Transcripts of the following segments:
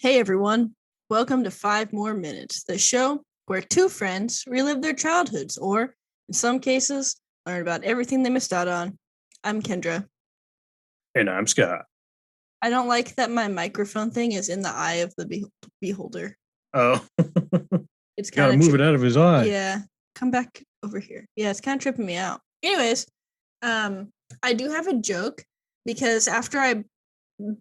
Hey everyone, welcome to 5 More Minutes, the show where two friends relive their childhoods or, in some cases, learn about everything they missed out on. I'm Kendra. And I'm Scott. I don't like that my microphone thing is in the eye of the beholder. Oh, It's gotta kind of move it out of his eye. yeah. Come back over here. Yeah, it's kind of tripping me out. Anyways, I do have a joke because after I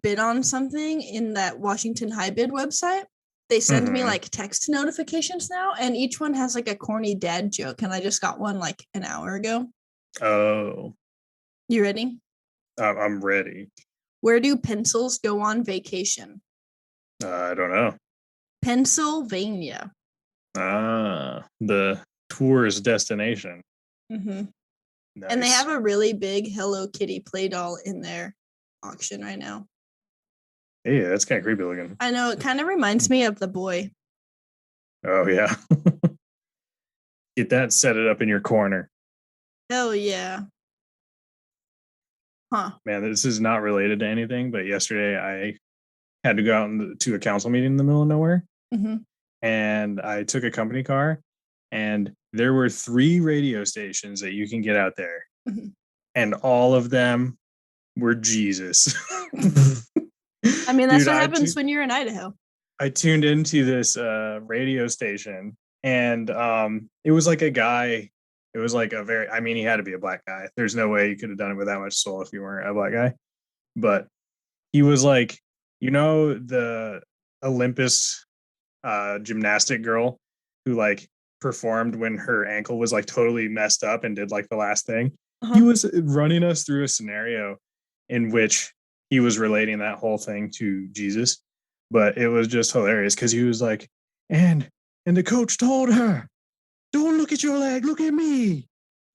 bid on something in that Washington High Bid website, they send me Mm-hmm. like text notifications now, and each one has like a corny dad joke. And I just got one like an hour ago. Oh, You ready? I'm ready. Where do pencils go on vacation? I don't know. Pennsylvania. The tourist destination. Mm-hmm. And they have Nice. a really big Hello Kitty play doll in their auction right now. Hey, that's kind of creepy looking. I know it kind of reminds me of the boy. Oh yeah. Get that, set it up in your corner. Hell yeah. Huh. Man, this is not related to anything, but yesterday I had to go out to a council meeting in the middle of nowhere, Mm-hmm. and I took a company car, and there were 3 radio stations that you can get out there, Mm-hmm. and all of them were Jesus. I mean, that's Dude, what happens when you're in Idaho. I tuned into this radio station, and it was like a guy. It was like a very, I mean, he had to be a black guy. There's no way you could have done it with that much soul if you weren't a black guy. But he was like, the Olympus gymnastic girl who like performed when her ankle was like totally messed up and did like the last thing. He Uh-huh. was running us through a scenario in which he was relating that whole thing to Jesus, but it was just hilarious because he was like, and the coach told her, "Don't look at your leg, look at me,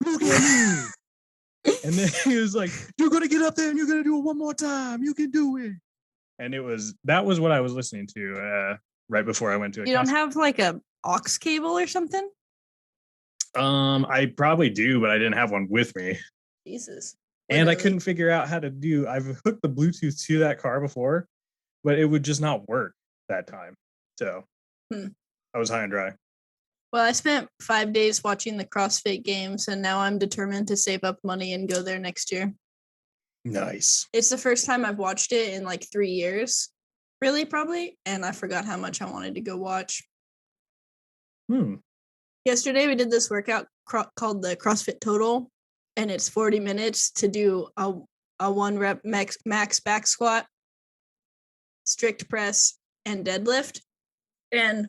look at me." And then he was like, "You're gonna get up there and you're gonna do it one more time. You can do it." And that was what I was listening to right before I went to a You don't council. have like a aux cable or something? I probably do, but I didn't have one with me, Jesus. and I Literally. couldn't figure out how to do. I've hooked the Bluetooth to that car before, but it would just not work that time. So Hmm. I was high and dry. Well, I spent 5 days watching the CrossFit games, and now I'm determined to save up money and go there next year. Nice. It's the first time I've watched it in like 3 years, really, probably. And I forgot how much I wanted to go watch. Hmm. Yesterday, we did this workout called the CrossFit Total, and it's 40 minutes to do a 1 rep max back squat, strict press, and deadlift. And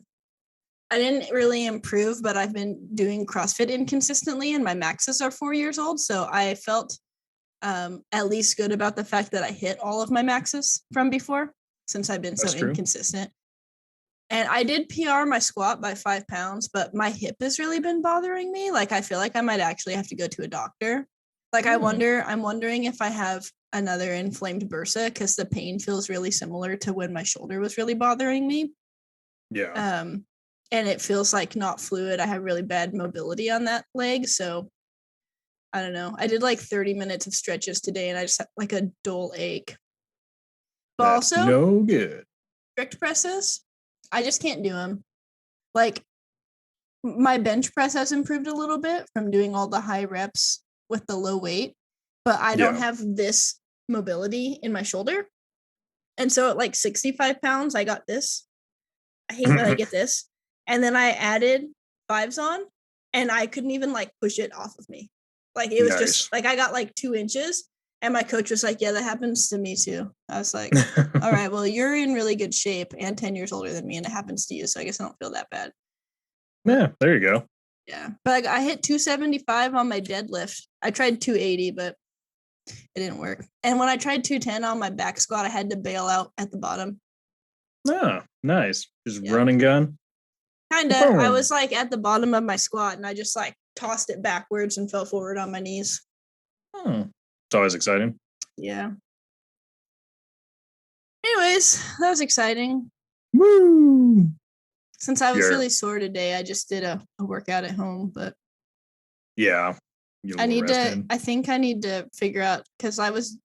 I didn't really improve, but I've been doing CrossFit inconsistently, and my maxes are 4 years old. So I felt at least good about the fact that I hit all of my maxes from before, since I've been so That's true. inconsistent. And I did PR my squat by 5 pounds, but my hip has really been bothering me. Like I feel like I might actually have to go to a doctor. Like Hmm. I'm wondering if I have another inflamed bursa because the pain feels really similar to when my shoulder was really bothering me. Yeah. Um, and it feels like not fluid. I have really bad mobility on that leg. So I don't know. I did like 30 minutes of stretches today and I just had like a dull ache. But That's also, no good. strict presses, I just can't do them. Like my bench press has improved a little bit from doing all the high reps with the low weight, but I don't Yeah. have this mobility in my shoulder. And so at like 65 pounds, I got this. I hate when I get this. And then I added fives on and I couldn't even like push it off of me. Like it was just Nice. like I got like 2 inches and my coach was like, yeah, that happens to me too. I was like, all right, well, you're in really good shape and 10 years older than me and it happens to you. So I guess I don't feel that bad. Yeah, there you go. Yeah. But like, I hit 275 on my deadlift. I tried 280, but it didn't work. And when I tried 210 on my back squat, I had to bail out at the bottom. Oh, nice. Just Yeah. run and gun. Kinda. I Boom. was like at the bottom of my squat and I just like tossed it backwards and fell forward on my knees. Hmm. It's always exciting. Yeah. Anyways, that was exciting. Woo. Since I was Yeah. really sore today, I just did a workout at home, but Yeah. Get a little rest in. I think I need to figure out because I was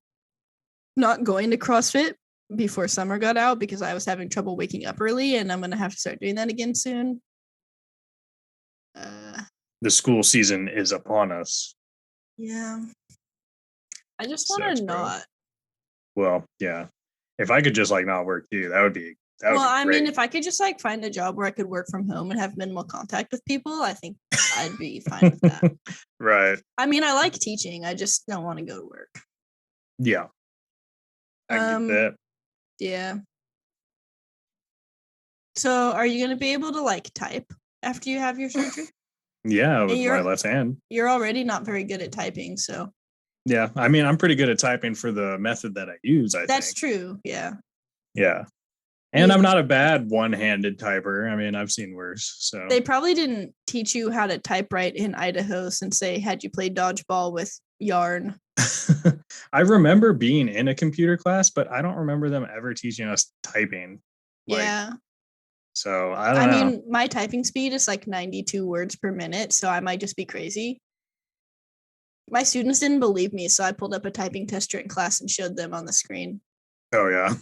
not going to CrossFit before summer got out because I was having trouble waking up early, and I'm gonna have to start doing that again soon. The school season is upon us. Yeah. I just want Sucks, to bro. not. Well, yeah. If I could just like not work too, that would be Well, be I great. mean, if I could just like find a job where I could work from home and have minimal contact with people, I think I'd be fine with that. Right. I mean, I like teaching. I just don't want to go to work. Yeah. I get that. Yeah. So, are you going to be able to like type after you have your surgery? Yeah, with my left hand. You're already not very good at typing, so. Yeah, I mean, I'm pretty good at typing for the method that I use. That's true. Yeah. Yeah. And I'm not a bad one-handed typer. I mean, I've seen worse. So they probably didn't teach you how to type right in Idaho since they had you play dodgeball with yarn. I remember being in a computer class, but I don't remember them ever teaching us typing. Yeah. So I don't know. I mean, my typing speed is like 92 words per minute, so I might just be crazy. My students didn't believe me, so I pulled up a typing tester in class and showed them on the screen. Oh, yeah.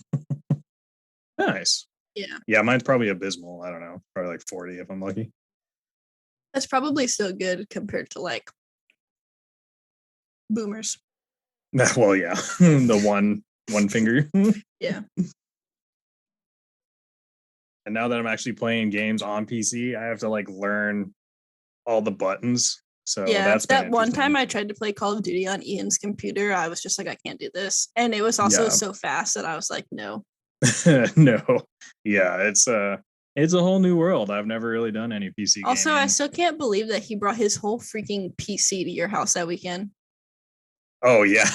Nice. Yeah. Yeah, mine's probably abysmal. I don't know. Probably like 40 if I'm lucky. That's probably still good compared to like boomers. Well, yeah. The one finger. Yeah. And now that I'm actually playing games on PC, I have to like learn all the buttons. So yeah, that's that one time I tried to play Call of Duty on Ian's computer, I was just like, I can't do this. And it was also so fast that I was like, no. No. Yeah, it's a whole new world. I've never really done any PC gaming. Also, I still can't believe that he brought his whole freaking PC to your house that weekend. Oh, yeah.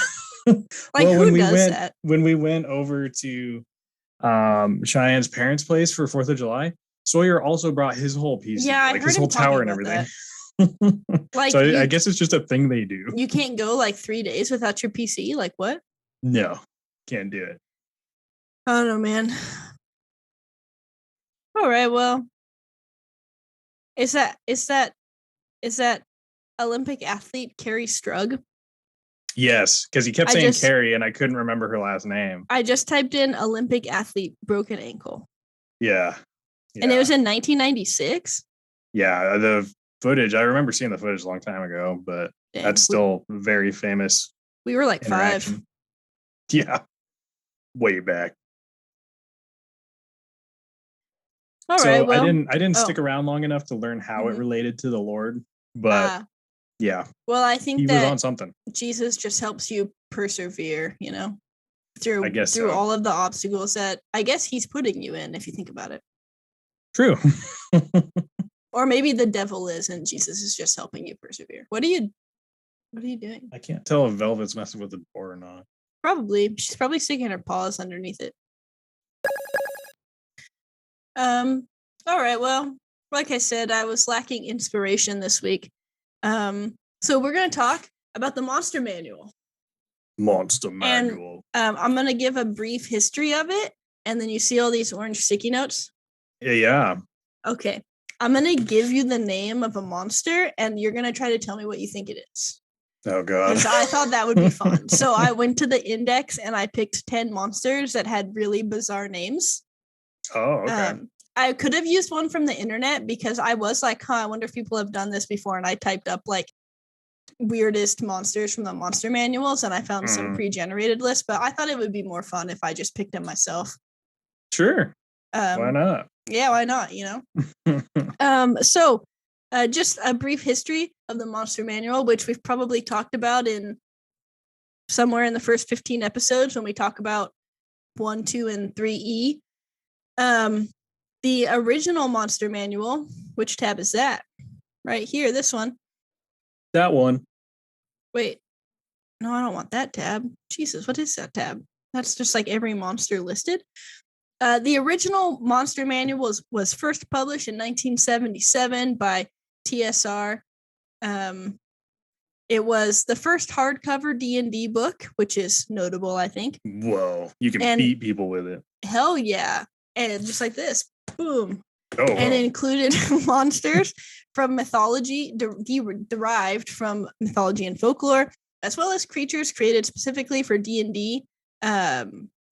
Like, well, who does that? When we went over to Cheyenne's parents' place for 4th of July, Sawyer also brought his whole PC. Yeah, I heard his whole tower and everything. Like, so I guess it's just a thing they do. You can't go like 3 days without your PC. Like, what? No, can't do it. I don't know, man. All right, well, is that Olympic athlete Carrie Strug? Yes, because he kept saying Carrie and I couldn't remember her last name. I just typed in Olympic athlete broken ankle. Yeah. And it was in 1996? Yeah, the footage, I remember seeing the footage a long time ago, but that's still very famous. We were like 5. Yeah. Way back. All right. Well, I didn't stick around long enough to learn how it related to the Lord, but yeah. Well, I think he was on something. Jesus just helps you persevere, you know, through all of the obstacles that I guess he's putting you in, if you think about it. True. Or maybe the devil is and Jesus is just helping you persevere. What are you doing? I can't tell if Velvet's messing with the door or not. Probably. She's probably sticking her paws underneath it. All right, well, like I said, I was lacking inspiration this week. So we're going to talk about the Monster Manual. And I'm going to give a brief history of it, and then you see all these orange sticky notes? Yeah. Okay. I'm going to give you the name of a monster, and you're going to try to tell me what you think it is. Oh, God. Because I thought that would be fun. So I went to the index, and I picked 10 monsters that had really bizarre names. Oh, okay. I could have used one from the internet because I was like, I wonder if people have done this before. And I typed up like weirdest monsters from the monster manuals and I found some pre-generated lists, but I thought it would be more fun if I just picked them myself. Sure. Why not? Yeah, why not? You know? So just a brief history of the monster manual, which we've probably talked about in somewhere in the first 15 episodes when we talk about 1, 2, and 3E. The original monster manual, which tab is that? Right here, this one. That one. Wait. No, I don't want that tab. Jesus, what is that tab? That's just like every monster listed. The original monster manual was first published in 1977 by TSR. It was the first hardcover D&D book, which is notable, I think. Whoa, you can beat people with it. Hell yeah. And just like this. Boom. Oh, and it included monsters from mythology, derived from mythology and folklore, as well as creatures created specifically for D&D.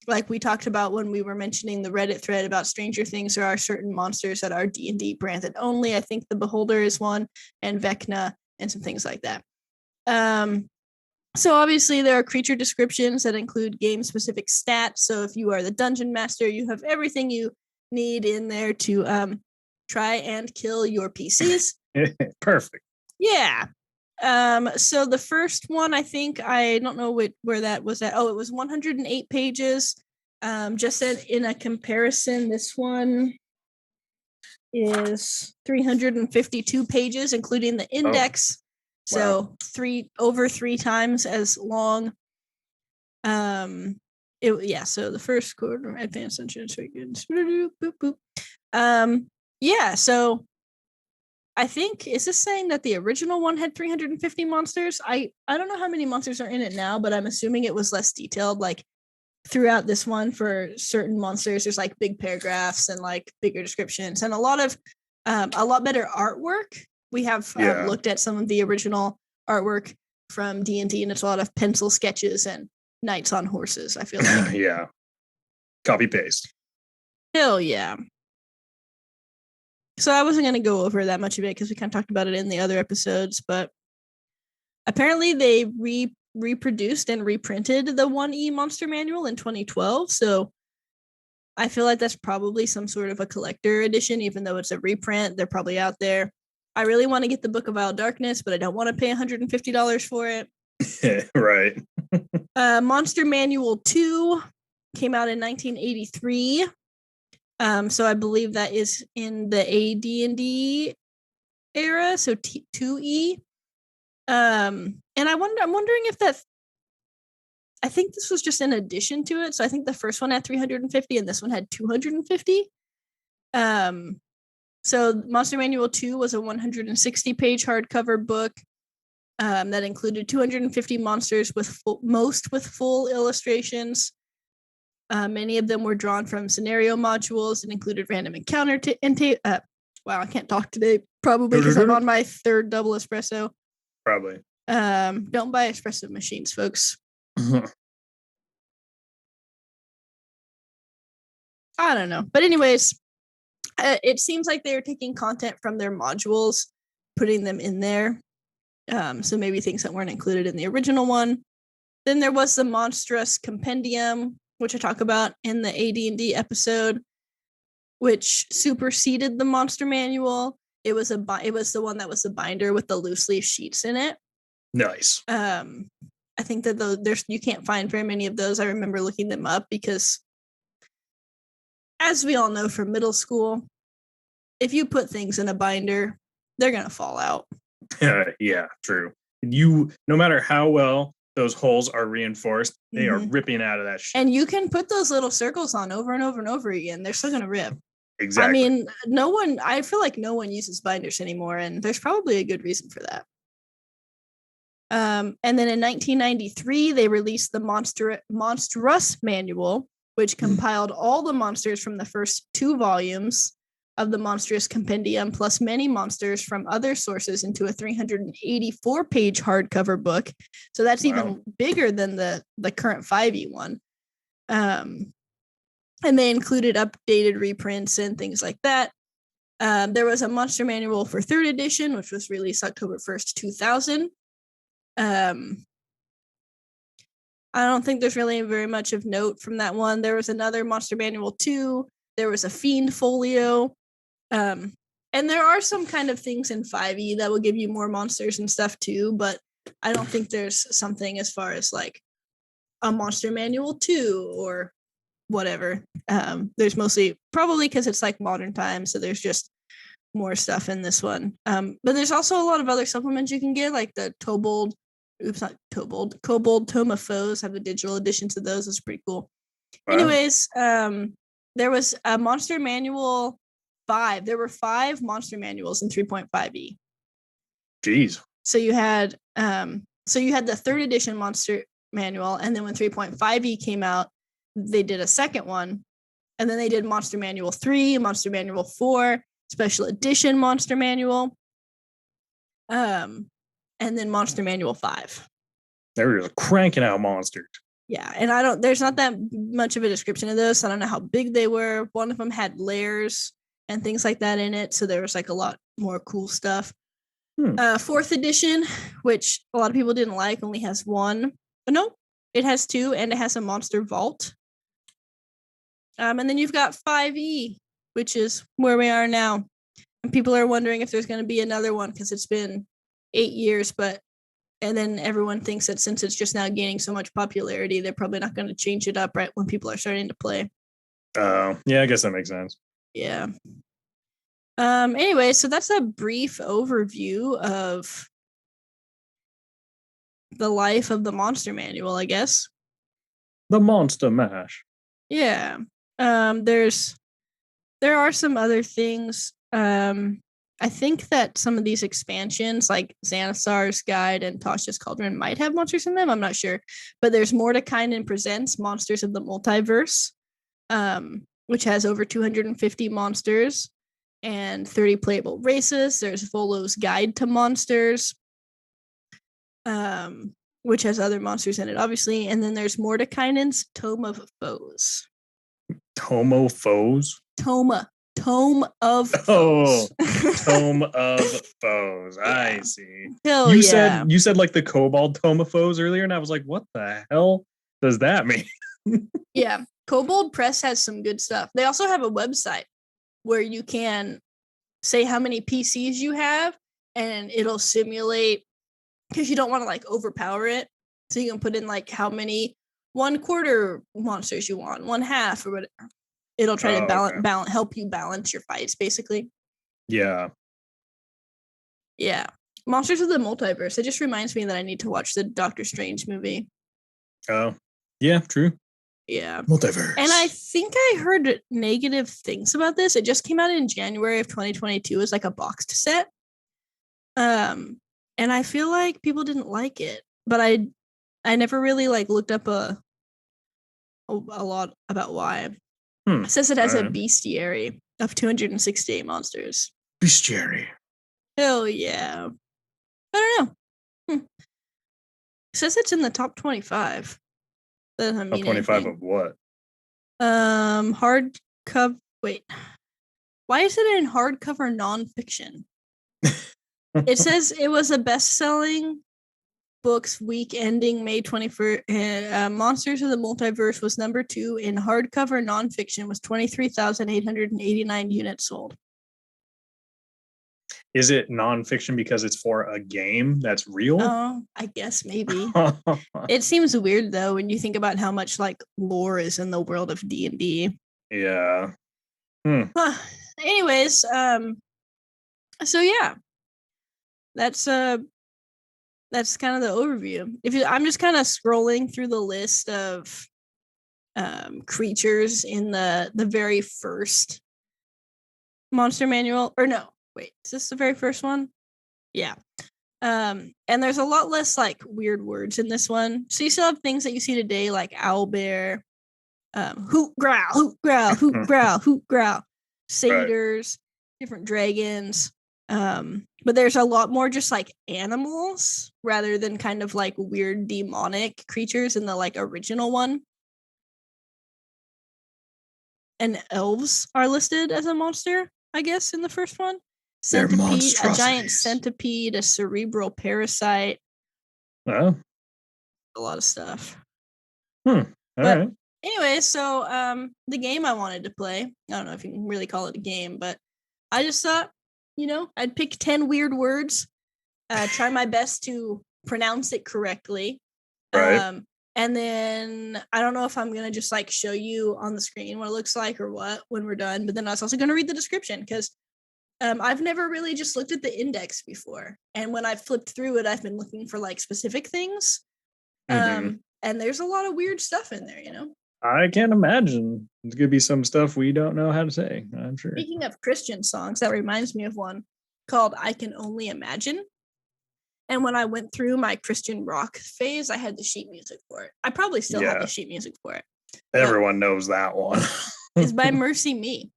like we talked about when we were mentioning the Reddit thread about Stranger Things, there are certain monsters that are D&D branded only. I think the Beholder is one, and Vecna, and some things like that. So obviously there are creature descriptions that include game-specific stats. So if you are the dungeon master, you have everything you need in there to try and kill your PCs. Perfect. Yeah. So the first one, I think, I don't know where that was at. Oh, it was 108 pages. Just in a comparison, this one is 352 pages, including the index. So over three times as long. So the first quarter advanced dungeon. Yeah, so I think, is this saying that the original one had 350 monsters? I don't know how many monsters are in it now, but I'm assuming it was less detailed. Like throughout this one, for certain monsters, there's like big paragraphs and like bigger descriptions and a lot better artwork. We have looked at some of the original artwork from D&D, and it's a lot of pencil sketches and knights on horses, I feel like. Yeah. Copy paste. Hell yeah. So I wasn't going to go over that much of it because we kind of talked about it in the other episodes, but apparently they reproduced and reprinted the 1E Monster Manual in 2012. So I feel like that's probably some sort of a collector edition, even though it's a reprint. They're probably out there. I really want to get the Book of Wild Darkness, but I don't want to pay $150 for it. Right. Monster Manual 2 came out in 1983. So I believe that is in the AD&D era, so 2E. And I'm wondering if I think this was just in addition to it. So I think the first one had 350 and this one had 250. So Monster Manual 2 was a 160-page hardcover book that included 250 monsters with full illustrations. Many of them were drawn from scenario modules and included random encounter wow, I can't talk today, probably because I'm on my third double espresso. Probably. Don't buy espresso machines, folks. I don't know. But anyways, it seems like they were taking content from their modules, putting them in there. So maybe things that weren't included in the original one. Then there was the Monstrous Compendium, which I talk about in the AD&D episode, which superseded the Monster Manual. It was the one that was the binder with the loose leaf sheets in it. Nice. I think that you can't find very many of those. I remember looking them up because, as we all know from middle school, if you put things in a binder, they're gonna fall out. Yeah, true. No matter how well those holes are reinforced, they are ripping out of that shit. And you can put those little circles on over and over and over again. They're still gonna rip. Exactly. I mean, I feel like no one uses binders anymore, and there's probably a good reason for that. And then in 1993, they released the Monstrous Manual, which compiled all the monsters from the first 2 volumes of the Monstrous Compendium, plus many monsters from other sources, into a 384-page hardcover book. So that's even bigger than the current 5e one. And they included updated reprints and things like that. There was a Monster Manual for 3rd edition, which was released October 1st, 2000. I don't think there's really very much of note from that one. There was another Monster Manual 2. There was a Fiend Folio. And there are some kind of things in 5e that will give you more monsters and stuff too, but I don't think there's something as far as like a Monster Manual 2 or whatever. There's mostly, probably because it's like modern times, so there's just more stuff in this one. But there's also a lot of other supplements you can get, like the Kobold Tome of Foes have the digital editions of those. It's pretty cool. Wow. Anyways, there was a Monster Manual 5. There were 5 monster manuals in 3.5e. Jeez. So you had the 3rd edition Monster Manual, and then when 3.5e came out, they did a second one, and then they did Monster Manual 3, Monster Manual 4, Special Edition Monster Manual, and then Monster Manual 5. They were just cranking out monsters. Yeah, and there's not that much of a description of those. So I don't know how big they were. One of them had layers and things like that in it, so there was like a lot more cool stuff. Fourth edition, which a lot of people didn't like, only has one. But no, it has two, and it has a monster vault. And then you've got 5e, which is where we are now. And people are wondering if there's going to be another one because it's been 8 years, and then everyone thinks that since it's just now gaining so much popularity, they're probably not going to change it up right when people are starting to play. Oh, yeah, I guess that makes sense. Yeah. Anyway, so that's a brief overview of the life of the Monster Manual, I guess. The Monster Mash. Yeah. There are some other things. I think that some of these expansions, like Xanathar's Guide and Tasha's Cauldron, might have monsters in them. I'm not sure, but there's Mordekainen Presents Monsters of the Multiverse, which has over 250 monsters and 30 playable races. There's Volo's Guide to Monsters, which has other monsters in it, obviously. And then there's Mordekainen's Tome of Foes. Tome of Foes? Tome of Foes. Tome of Foes. Yeah. I see. Hell you yeah. said like the Kobold Tome of Foes earlier, and I was like, what the hell does that mean? Yeah. Kobold Press has some good stuff. They also have a website where you can say how many PCs you have, and it'll simulate, because you don't want to like overpower it. So you can put in like how many 1/4 monsters you want, 1/2 or whatever. It'll try to help you balance your fights, basically. Yeah. Yeah. Monsters of the Multiverse. It just reminds me that I need to watch the Doctor Strange movie. Oh, yeah, true. Yeah. Multiverse. And I think I heard negative things about this. It just came out in January of 2022 as like a boxed set. And I feel like people didn't like it, but I never really like looked up a lot about why. It says it has a bestiary of 268 monsters. Bestiary. Hell yeah. I don't know. It says it's in the top 25. That doesn't mean top 25 anything. Of what? Hardcover. Wait. Why is it in hardcover nonfiction? It says it was a best-selling books week ending May 21st. Monsters of the Multiverse was number 2 in hardcover nonfiction, was 23,889 units sold. Is it nonfiction because it's for a game that's real? Oh, I guess maybe. It seems weird though when you think about how much like lore is in the world of D&D. Yeah. Anyways, so yeah, that's kind of the overview. I'm just kind of scrolling through the list of creatures in the very first monster manual, or no, wait, is this the very first one? Yeah. And there's a lot less like weird words in this one. So you still have things that you see today like owlbear, hoot growl, hoot growl, satyrs, different dragons. But there's a lot more just like animals rather than kind of like weird demonic creatures in the like original one. And elves are listed as a monster, I guess, in the first one. Centipede, a giant centipede, a cerebral parasite. Well, a lot of stuff. All right. Anyway, so the game I wanted to play, I don't know if you can really call it a game, but I just thought, I'd pick 10 weird words, try my best to pronounce it correctly. Right. And then I don't know if I'm going to just like show you on the screen what it looks like or what when we're done, but then I was also going to read the description because I've never really just looked at the index before. And when I've flipped through it, I've been looking for like specific things. And there's a lot of weird stuff in there, I can't imagine. There's going to be some stuff we don't know how to say, I'm sure. Speaking of Christian songs, that reminds me of one called I Can Only Imagine. And when I went through my Christian rock phase, I had the sheet music for it. I probably still have the sheet music for it. Everyone knows that one. It's by Mercy Me.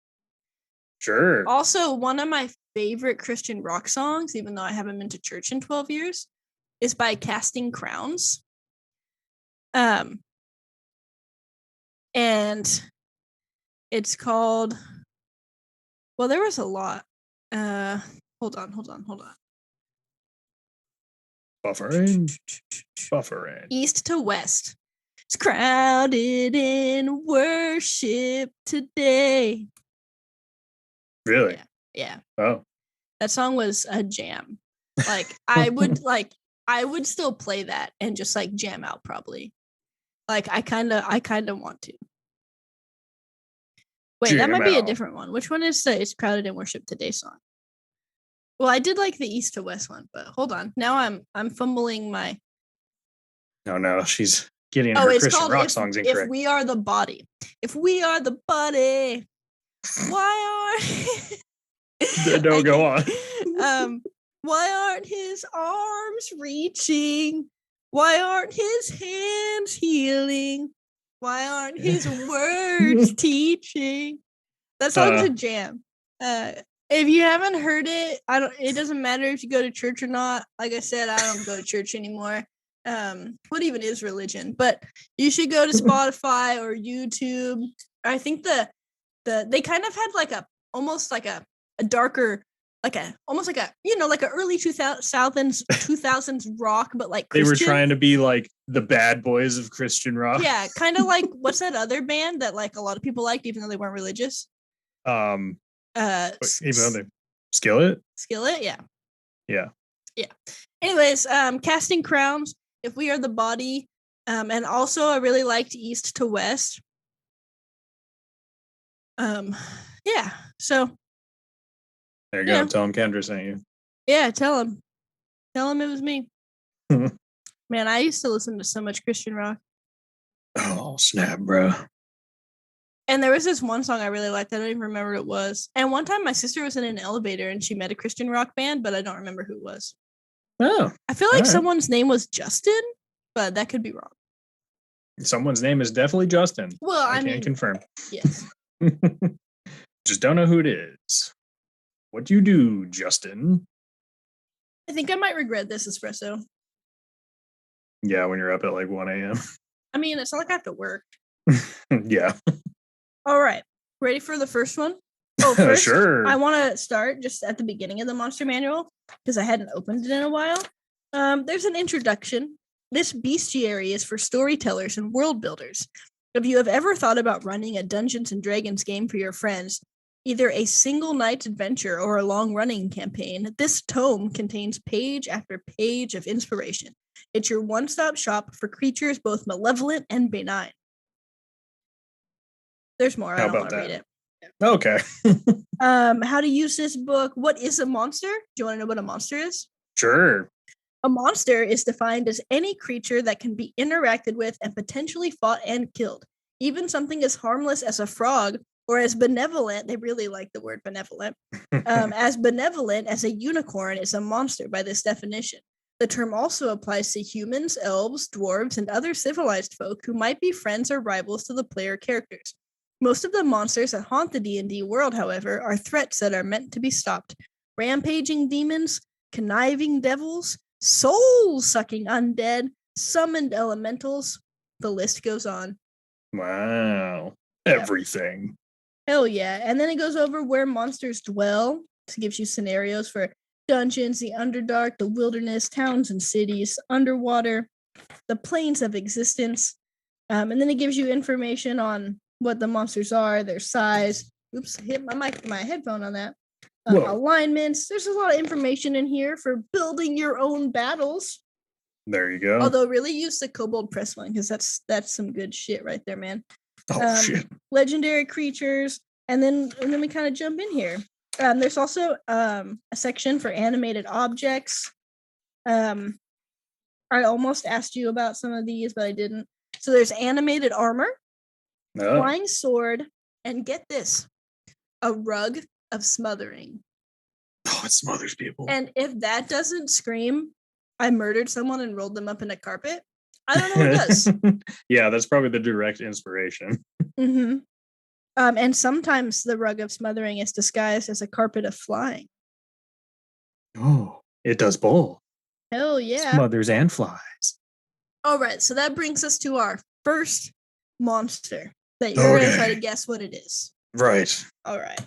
Sure. Also, one of my favorite Christian rock songs, even though I haven't been to church in 12 years, is by Casting Crowns. and it's called. Well, there was a lot. Hold on. Buffering. East to west. It's crowded in worship today. Really? Yeah. Oh. That song was a jam. Like I would still play that and just like jam out probably. Like I kind of want to. Wait, that might be a different one. Which one is the It's Crowded in Worship Today song? Well, I did like the East to West one, but hold on. Now I'm fumbling my. No, she's getting her Christian rock songs incorrect. If We Are the Body. If we are the body, why are don't go on. Why aren't his arms reaching? Why aren't his hands healing? Why aren't his words teaching? That song's a jam. If you haven't heard it, it doesn't matter if you go to church or not. Like I said, I don't go to church anymore. What even is religion? But you should go to Spotify or YouTube. I think they kind of had like almost like a darker, like a early 2000s rock, but like Christian. They were trying to be like the bad boys of Christian rock. Yeah, kind of like what's that other band that like a lot of people liked even though they weren't religious? Even though they Skillet, yeah. Anyways, Casting Crowns, If We Are the Body, and also I really liked East to West. Yeah, so there you go. Tell him Kendra sent you. Yeah, tell him it was me. Man, I used to listen to so much Christian rock. Oh snap, bro. And there was this one song I really liked. I don't even remember what it was. And one time my sister was in an elevator and she met a Christian rock band, but I don't remember who it was. Oh. I feel like someone's name was Justin, but that could be wrong. Someone's name is definitely Justin. Well, I can't confirm. Yes. Just don't know who it is. What do you do, Justin? I think I might regret this espresso. Yeah, when you're up at like 1 a.m. I mean, it's not like I have to work. Yeah. All right. Ready for the first one? Oh, first, sure. I want to start just at the beginning of the monster manual because I hadn't opened it in a while. There's an introduction. This bestiary is for storytellers and world builders. If you have ever thought about running a Dungeons and Dragons game for your friends, either a single night's adventure or a long-running campaign, this tome contains page after page of inspiration. It's your one-stop shop for creatures both malevolent and benign. There's more. I don't want to read it. Okay. How to use this book. What is a monster? Do you want to know what a monster is? Sure. A monster is defined as any creature that can be interacted with and potentially fought and killed. Even something as harmless as a frog or as benevolent, they really like the word benevolent, as benevolent as a unicorn is a monster by this definition. The term also applies to humans, elves, dwarves, and other civilized folk who might be friends or rivals to the player characters. Most of the monsters that haunt the D&D world, however, are threats that are meant to be stopped. Rampaging demons, conniving devils, soul-sucking undead, summoned elementals. The list goes on. Wow. Everything. Hell yeah. And then it goes over where monsters dwell. It gives you scenarios for dungeons, the Underdark, the wilderness, towns and cities, underwater, the planes of existence. And then it gives you information on what the monsters are, their size. Oops, hit my headphone on that. Alignments. There's a lot of information in here for building your own battles. There you go. Although really use the Kobold Press one because that's some good shit right there, man. Shit. Legendary creatures, and then we kind of jump in here. There's also a section for animated objects. I almost asked you about some of these, but I didn't. So there's animated armor, flying sword, and get this, a rug of smothering. Oh, it smothers people. And if that doesn't scream, I murdered someone and rolled them up in a carpet, I don't know what does. Yeah, that's probably the direct inspiration. Mm-hmm. And sometimes the rug of smothering is disguised as a carpet of flying. Oh, it does both. Hell yeah. Smothers and flies. All right, so that brings us to our first monster. that you're gonna try Okay. to guess what it is. Right. All right.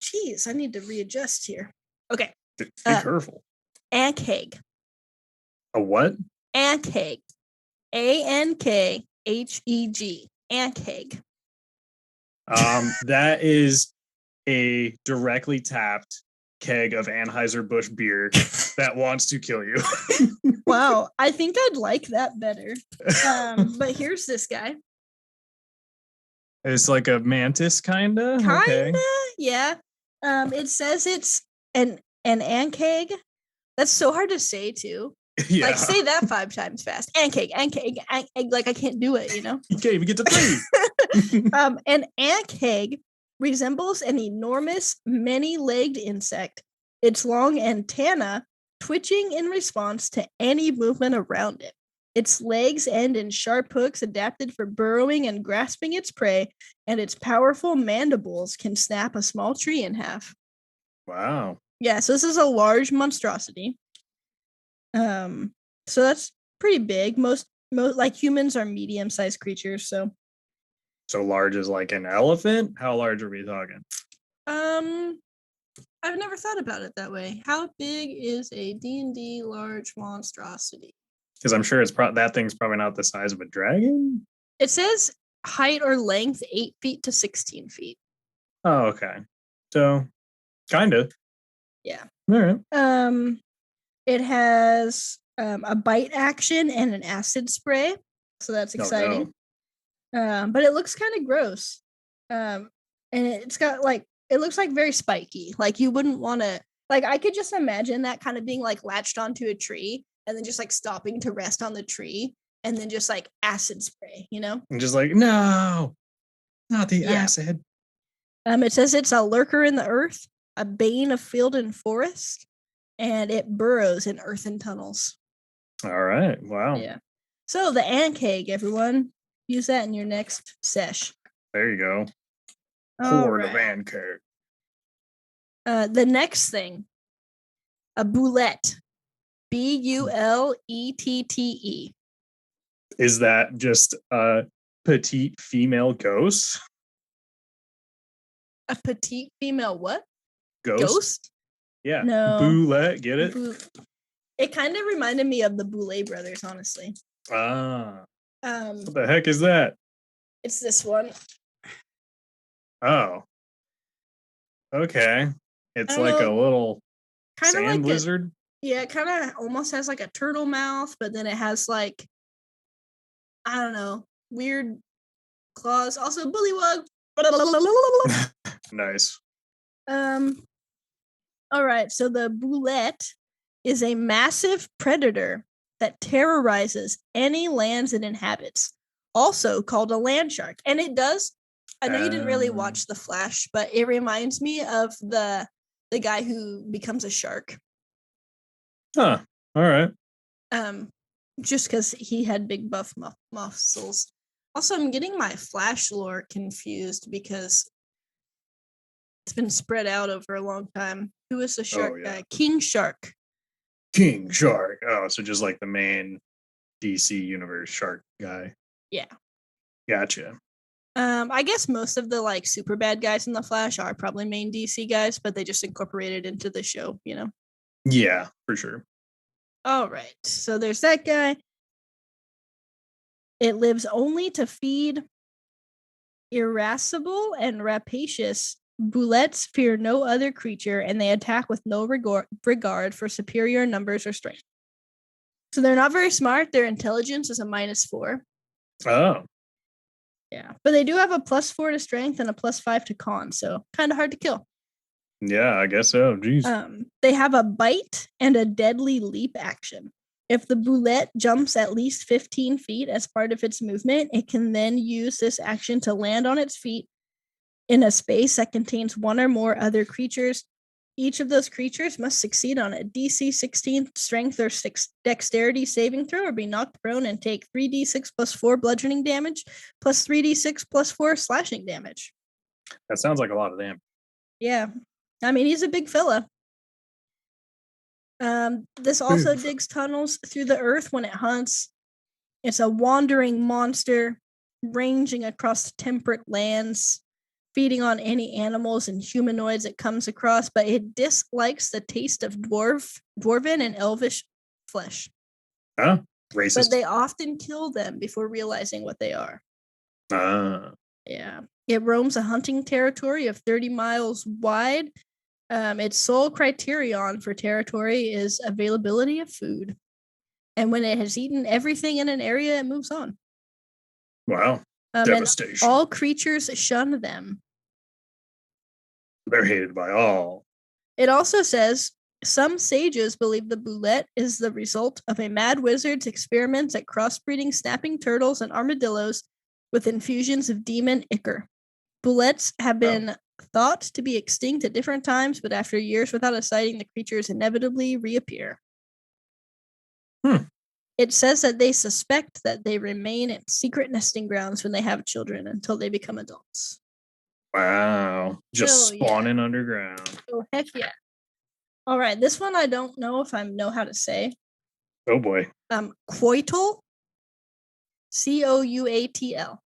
Jeez, I need to readjust here. Okay. Be careful. Ankheg. A what? Ankheg. Ankheg. Ankheg. That is a directly tapped keg of Anheuser-Busch beer that wants to kill you. Wow, I think I'd like that better. But here's this guy. It's like a mantis, kinda. Okay. Yeah. It says it's an ankeg. That's so hard to say too. Yeah. Like say that 5 times fast. Ankeg. Like I can't do it, you know. You can't even get to 3. An ankeg resembles an enormous, many-legged insect. Its long antenna twitching in response to any movement around it. Its legs end in sharp hooks adapted for burrowing and grasping its prey, and its powerful mandibles can snap a small tree in half. Wow. Yeah, so this is a large monstrosity. So that's pretty big. Most like humans are medium-sized creatures, so large as like an elephant? How large are we talking? I've never thought about it that way. How big is a D&D large monstrosity? Because I'm sure it's that thing's probably not the size of a dragon. It says height or length 8 feet to 16 feet. Oh, okay. So, kind of. Yeah. All right. It has a bite action and an acid spray, so that's exciting. But it looks kind of gross. And it's got like it looks like very spiky. Like you wouldn't want to. Like I could just imagine that kind of being like latched onto a tree and then just like stopping to rest on the tree and then just like acid spray, you know? And just like, no, not the acid. It says it's a lurker in the earth, a bane of field and forest, and it burrows in earthen tunnels. All right. Wow. Yeah. So the ankeg, everyone. Use that in your next sesh. There you go. Horde of ankeg. The next thing, a boulette. Bullette. Is that just a petite female ghost? A petite female what? Ghost? Yeah. No. Boulette, get it? It kind of reminded me of the Boulette brothers, honestly. Ah. What the heck is that? It's this one. Oh. Okay. It's like a little sand like lizard. Yeah, it kind of almost has like a turtle mouth, but then it has like, I don't know, weird claws. Also, bullywug. Nice. All right, so the boulette is a massive predator that terrorizes any lands it inhabits, also called a land shark. And it does. I know you didn't really watch The Flash, but it reminds me of the guy who becomes a shark. Huh. All right. Just because he had big buff muscles. Also, I'm getting my Flash lore confused because it's been spread out over a long time. Who is the shark guy? King Shark. King Shark. Oh, so just like the main DC universe shark guy. Yeah. Gotcha. I guess most of the like super bad guys in the Flash are probably main DC guys, but they just incorporated into the show, you know? Yeah, for sure. All right. So there's that guy. It lives only to feed. Irascible and rapacious, boulettes fear no other creature, and they attack with no regard for superior numbers or strength. So they're not very smart. Their intelligence is a -4. Oh. Yeah. But they do have a +4 to strength and a +5 to con, so kind of hard to kill. Yeah, I guess so. Jeez. They have a bite and a deadly leap action. If the boulette jumps at least 15 feet as part of its movement, it can then use this action to land on its feet in a space that contains one or more other creatures. Each of those creatures must succeed on a DC 16 strength or dexterity saving throw or be knocked prone and take 3d6 + 4 bludgeoning damage plus 3d6 + 4 slashing damage. That sounds like a lot of damage. Yeah. I mean, he's a big fella. This also digs tunnels through the earth when it hunts. It's a wandering monster. ranging across temperate lands, feeding on any animals and humanoids it comes across, but it dislikes the taste of dwarven and elvish flesh. Huh? Racist. But they often kill them before realizing what they are. Yeah. It roams a hunting territory of 30 miles wide. Its sole criterion for territory is availability of food. And when it has eaten everything in an area, it moves on. Wow. Devastation. All creatures shun them. They're hated by all. It also says, some sages believe the boulette is the result of a mad wizard's experiments at crossbreeding snapping turtles and armadillos with infusions of demon ichor. Boulettes have been thought to be extinct at different times, but after years without a sighting, the creatures inevitably reappear. It says that they suspect that they remain in secret nesting grounds when they have children until they become adults. Wow. Just spawning underground. Oh, heck yeah. All right, this one I don't know if I know how to say. Oh boy. Coital. Couatl.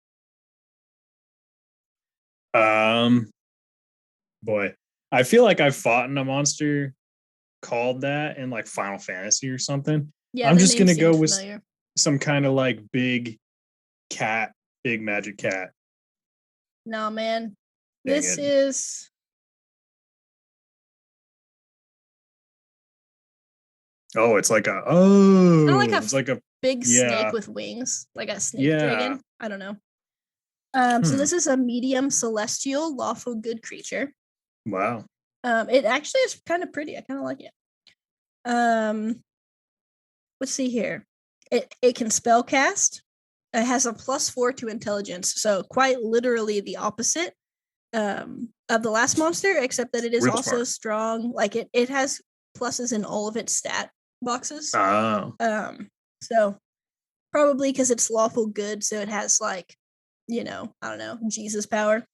Boy. I feel like I've fought in a monster called that in like Final Fantasy or something. Yeah, I'm just gonna go with some kind of like big cat, big magic cat. No, man. This is it's like it's like a big snake with wings, like a snake dragon. I don't know. So this is a medium celestial, lawful good creature. Wow. It actually is kind of pretty. I kind of like it. Let's see here. It can spell cast. It has a +4 to intelligence, so quite literally the opposite of the last monster, except that it is also smart. Strong. Like it has pluses in all of its stat boxes. Oh. So probably because it's lawful good, so it has like, I don't know, Jesus power.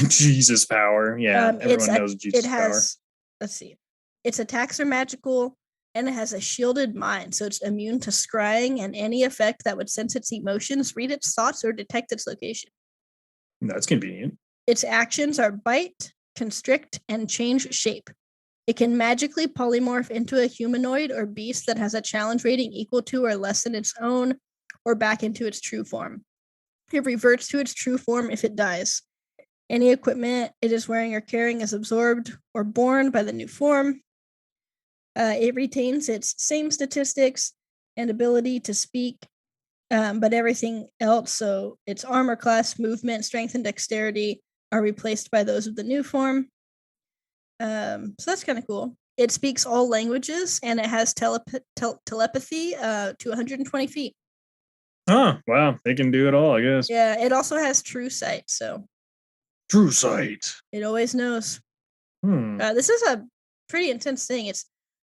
Jesus power. Yeah, everyone knows Jesus power. Let's see. Its attacks are magical, and it has a shielded mind, so it's immune to scrying and any effect that would sense its emotions, read its thoughts, or detect its location. That's convenient. Its actions are bite, constrict, and change shape. It can magically polymorph into a humanoid or beast that has a challenge rating equal to or less than its own, or back into its true form. It reverts to its true form if it dies. Any equipment it is wearing or carrying is absorbed or borne by the new form. It retains its same statistics and ability to speak, but everything else, so its armor class, movement, strength, and dexterity, are replaced by those of the new form. So that's kind of cool. It speaks all languages, and it has telepathy to 120 feet. Oh, wow. They can do it all, I guess. Yeah, it also has true sight, so. True sight. It always knows. This is a pretty intense thing. It's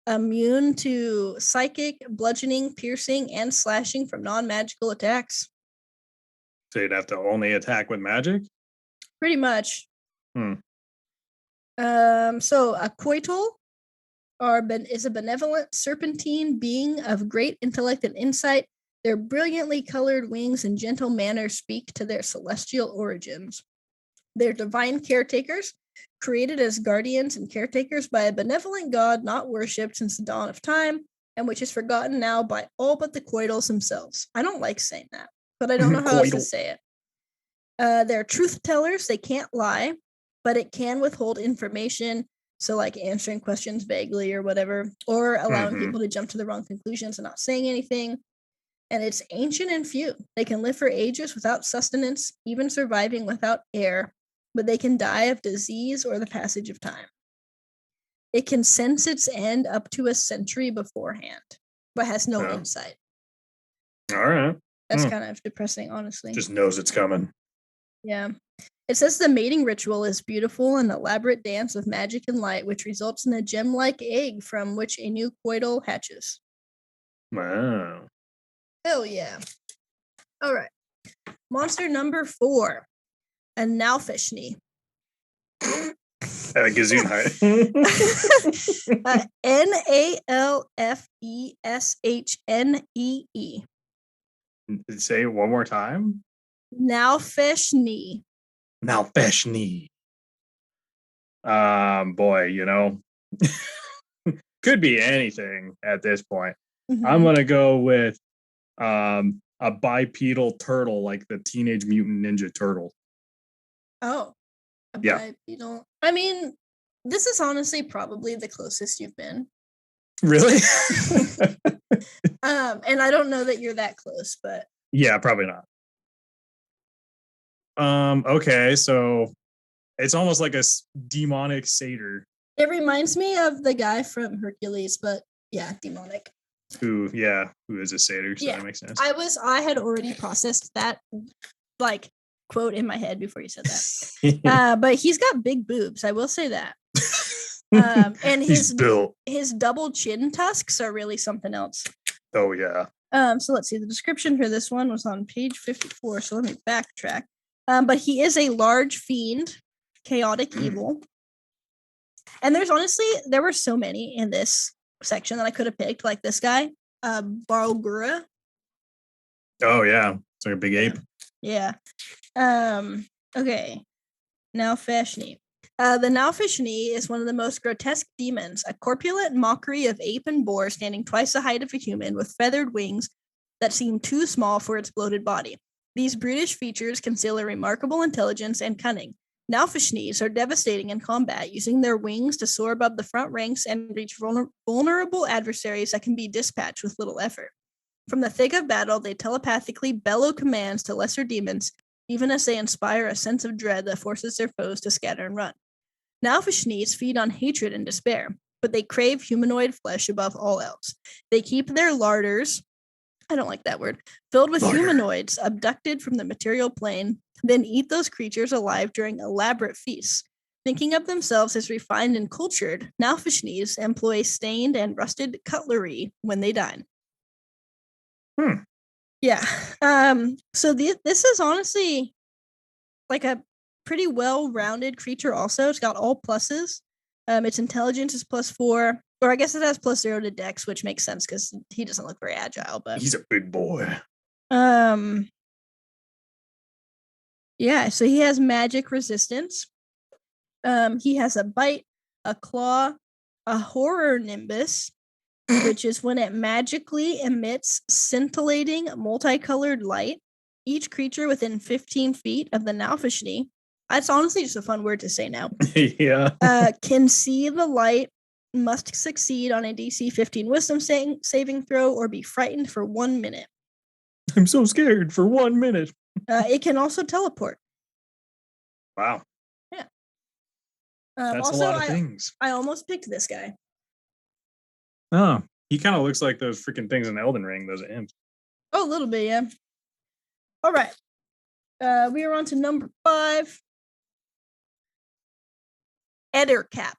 immune to psychic, bludgeoning, piercing, and slashing from non-magical attacks. So you'd have to only attack with magic? Pretty much. So a coital is a benevolent serpentine being of great intellect and insight. Their brilliantly colored wings and gentle manner speak to their celestial origins. They're divine caretakers, created as guardians and caretakers by a benevolent god not worshipped since the dawn of time, and which is forgotten now by all but the coitals themselves. I don't like saying that, but I don't know how else to say it. They're truth tellers. They can't lie, but it can withhold information. So like answering questions vaguely or whatever, or allowing people to jump to the wrong conclusions and not saying anything. And it's ancient and few. They can live for ages without sustenance, even surviving without air, but they can die of disease or the passage of time. It can sense its end up to a century beforehand, but has no insight. All right. That's kind of depressing, honestly. Just knows it's coming. Yeah. It says the mating ritual is beautiful and elaborate dance of magic and light, which results in a gem-like egg from which a new coital hatches. Wow. Hell yeah. All right. Monster number 4. A Nalfeshni. Gesundheit. Nalfeshnee. Say it one more time. Now fish knee. Now fish knee. Boy, could be anything at this point. I'm gonna go with a bipedal turtle, like the Teenage Mutant Ninja Turtle. Oh, bipedal. I mean, this is honestly probably the closest you've been. Really? And I don't know that you're that close, but yeah, probably not. Okay, so it's almost like a demonic satyr. It reminds me of the guy from Hercules, but yeah, demonic. Who is a satyr, so that makes sense. I had already processed that like quote in my head before you said that. But he's got big boobs, I will say that. And his double chin tusks are really something else. Oh yeah. So let's see. The description for this one was on page 54. So let me backtrack. But he is a large fiend, chaotic evil. And there were so many in this section that I could have picked, like this guy, Barlgura. Oh yeah, it's like a big ape. Yeah. Okay. Now Feshni. The Naufishni is one of the most grotesque demons, a corpulent mockery of ape and boar standing twice the height of a human with feathered wings that seem too small for its bloated body. These brutish features conceal a remarkable intelligence and cunning. Naufishnis are devastating in combat, using their wings to soar above the front ranks and reach vulnerable adversaries that can be dispatched with little effort. From the thick of battle, they telepathically bellow commands to lesser demons, even as they inspire a sense of dread that forces their foes to scatter and run. Naufishnis feed on hatred and despair, but they crave humanoid flesh above all else. They keep their larders, I don't like that word, filled with humanoids abducted from the material plane, then eat those creatures alive during elaborate feasts. Thinking of themselves as refined and cultured, Naufishnis employ stained and rusted cutlery when they dine. Yeah. So this is honestly like a pretty well-rounded creature also. It's got all pluses. Its intelligence is +4, or I guess it has +0 to dex, which makes sense because he doesn't look very agile, but he's a big boy. Yeah, so he has magic resistance. He has a bite, a claw, a horror nimbus, which is when it magically emits scintillating multicolored light. Each creature within 15 feet of the Naufishni, that's honestly just a fun word to say now. Yeah. Can see the light, must succeed on a DC 15 wisdom saving throw, or be frightened for 1 minute. I'm so scared for 1 minute. It can also teleport. Wow. Yeah. That's also, a lot of things. I almost picked this guy. Oh, he kind of looks like those freaking things in Elden Ring, those imps. Oh, a little bit, yeah. All right. We are on to number 5. Ettercap.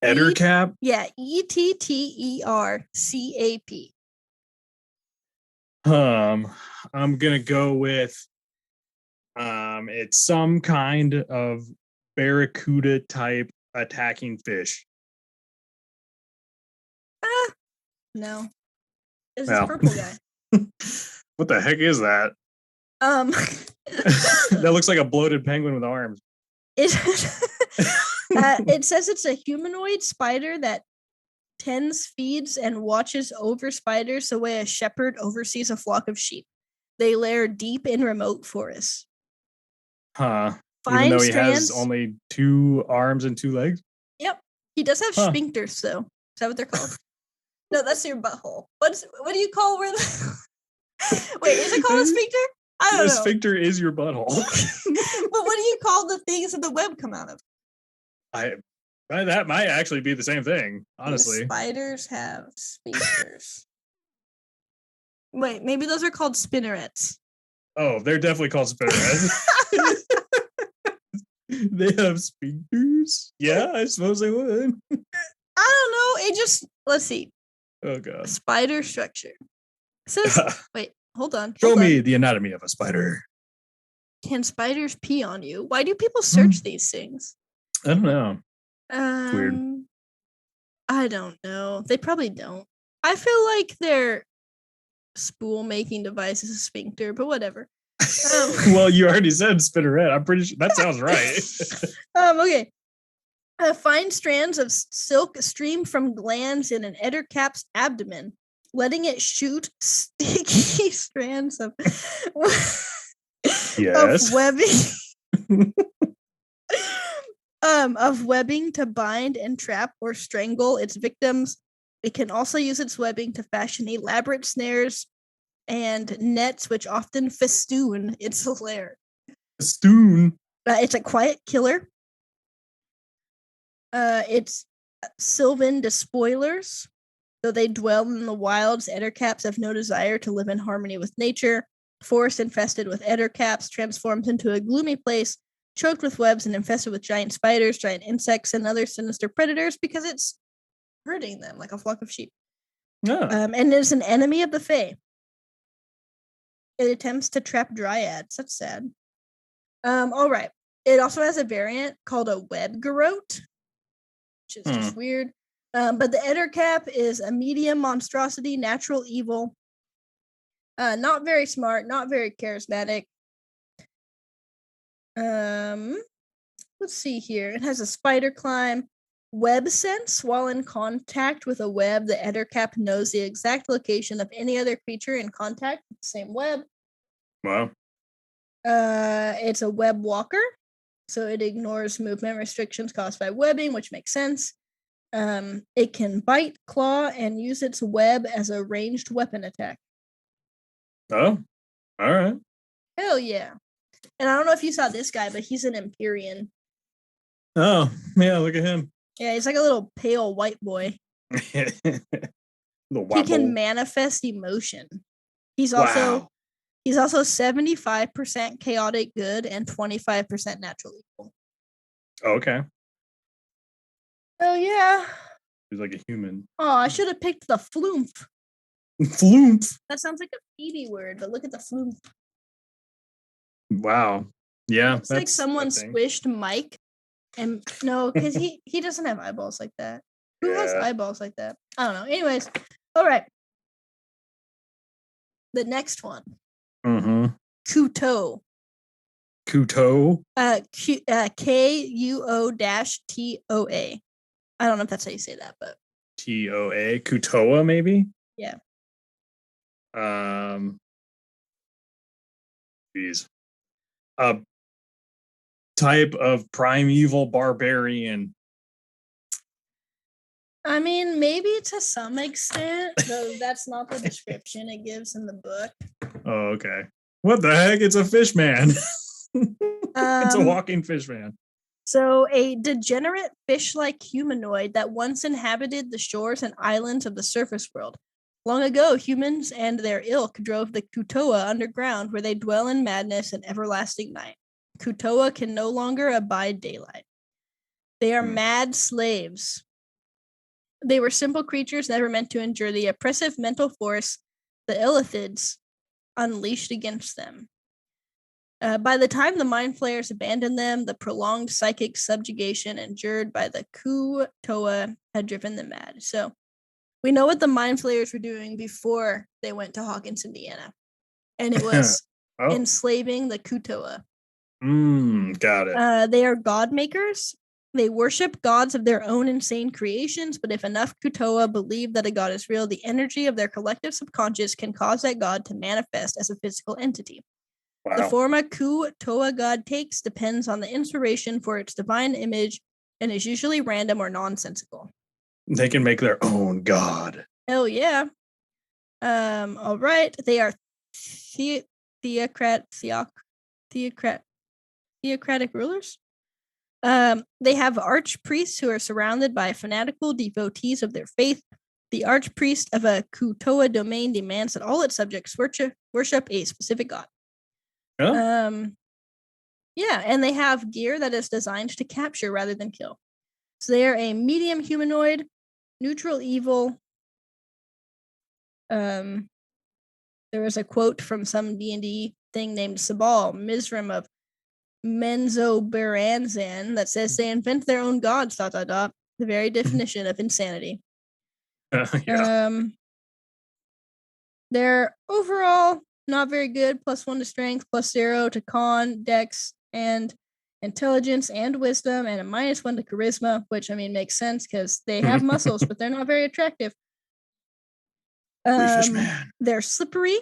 Ettercap? Yeah, Ettercap. I'm gonna go with it's some kind of barracuda type attacking fish. No. It's this purple guy. What the heck is that? That looks like a bloated penguin with arms. It says it's a humanoid spider that tends, feeds, and watches over spiders the way a shepherd oversees a flock of sheep. They lair deep in remote forests. Huh. Even though he has only 2 arms and 2 legs? Yep. He does have sphincters, though. Is that what they're called? No, that's your butthole. What do you call where the... Wait, is it called a sphincter? I don't know. A sphincter is your butthole. But what do you call the things that the web come out of? That might actually be the same thing, honestly. Spiders have sphincters. Wait, maybe those are called spinnerets. Oh, they're definitely called spinnerets. They have sphincters? Yeah, I suppose they would. I don't know. Let's see. Oh, God. Spider structure. It says, wait, hold on. Show me the anatomy of a spider. Can spiders pee on you? Why do people search these things? I don't know. Weird. I don't know. They probably don't. I feel like their spool making device is a sphincter, but whatever. Well, you already said spinneret. I'm pretty sure that sounds right. Okay. Fine strands of silk stream from glands in an ettercap's abdomen, letting it shoot sticky strands of Yes. webbing of webbing to bind and trap or strangle its victims. It can also use its webbing to fashion elaborate snares and nets, which often festoon its lair. Festoon. It's a quiet killer. It's Sylvan despoilers. Though they dwell in the wilds, ettercaps have no desire to live in harmony with nature. Forest infested with ettercaps transforms into a gloomy place, choked with webs and infested with giant spiders, giant insects, and other sinister predators because it's hurting them like a flock of sheep. And is an enemy of the Fae. It attempts to trap dryads. That's sad. All right. It also has a variant called a web garrote, which is just weird. But the ettercap is a medium monstrosity, natural evil. Not very smart, not very charismatic. Let's see here. It has a spider climb, web sense. While in contact with a web, the ettercap knows the exact location of any other creature in contact with the same web. Wow. It's a web walker, so it ignores movement restrictions caused by webbing, which makes sense. It can bite, claw, and use its web as a ranged weapon attack. Oh, all right. Hell yeah. And I don't know if you saw this guy, but he's an Empyrean. Oh, yeah, look at him. Yeah, he's like a little pale white boy. He can manifest emotion. He's also 75% chaotic good and 25% natural evil. Okay. Oh yeah. He's like a human. Oh, I should have picked the floomp. Floomp. That sounds like a Phoebe word, but look at the floomp. Wow. Yeah. It's like someone squished Mike. And no, because he doesn't have eyeballs like that. Who has eyeballs like that? I don't know. Anyways, all right. The next one. Kuto. Kuto. Kuo-toa. I don't know if that's how you say that, but Toa. Kutoa, maybe? Yeah. Geez. A type of primeval barbarian. I mean, maybe to some extent, though that's not the description it gives in the book. Oh, okay. What the heck? It's a fish man. It's a walking fish man. So, a degenerate fish-like humanoid that once inhabited the shores and islands of the surface world. Long ago, humans and their ilk drove the Kutoa underground, where they dwell in madness and everlasting night. Kutoa can no longer abide daylight. They are mad slaves. They were simple creatures never meant to endure the oppressive mental force the Illithids unleashed against them. By the time the Mind Flayers abandoned them, the prolonged psychic subjugation endured by the Kutoa had driven them mad. So we know what the Mind Flayers were doing before they went to Hawkins, Indiana. And it was enslaving the Kutoa. Got it. They are god makers. They worship gods of their own insane creations, but if enough Kutoa believe that a god is real, the energy of their collective subconscious can cause that god to manifest as a physical entity. Wow. The form a Kutoa god takes depends on the inspiration for its divine image and is usually random or nonsensical. They can make their own god. Hell yeah. All right. They are theocratic rulers. They have archpriests who are surrounded by fanatical devotees of their faith. The archpriest of a Kutoa domain demands that all its subjects worship a specific god. Yeah, and they have gear that is designed to capture rather than kill. So they are a medium humanoid, neutral evil. There was a quote from some D&D thing named Sabal, Mizram of Menzoberranzan, that says they invent their own gods, ... The very definition of insanity. Yeah. Their overall not very good. +1 to strength, +0 to con, dex, and intelligence and wisdom, and a -1 to charisma, which I mean makes sense because they have muscles, but they're not very attractive. Weefish man. They're slippery.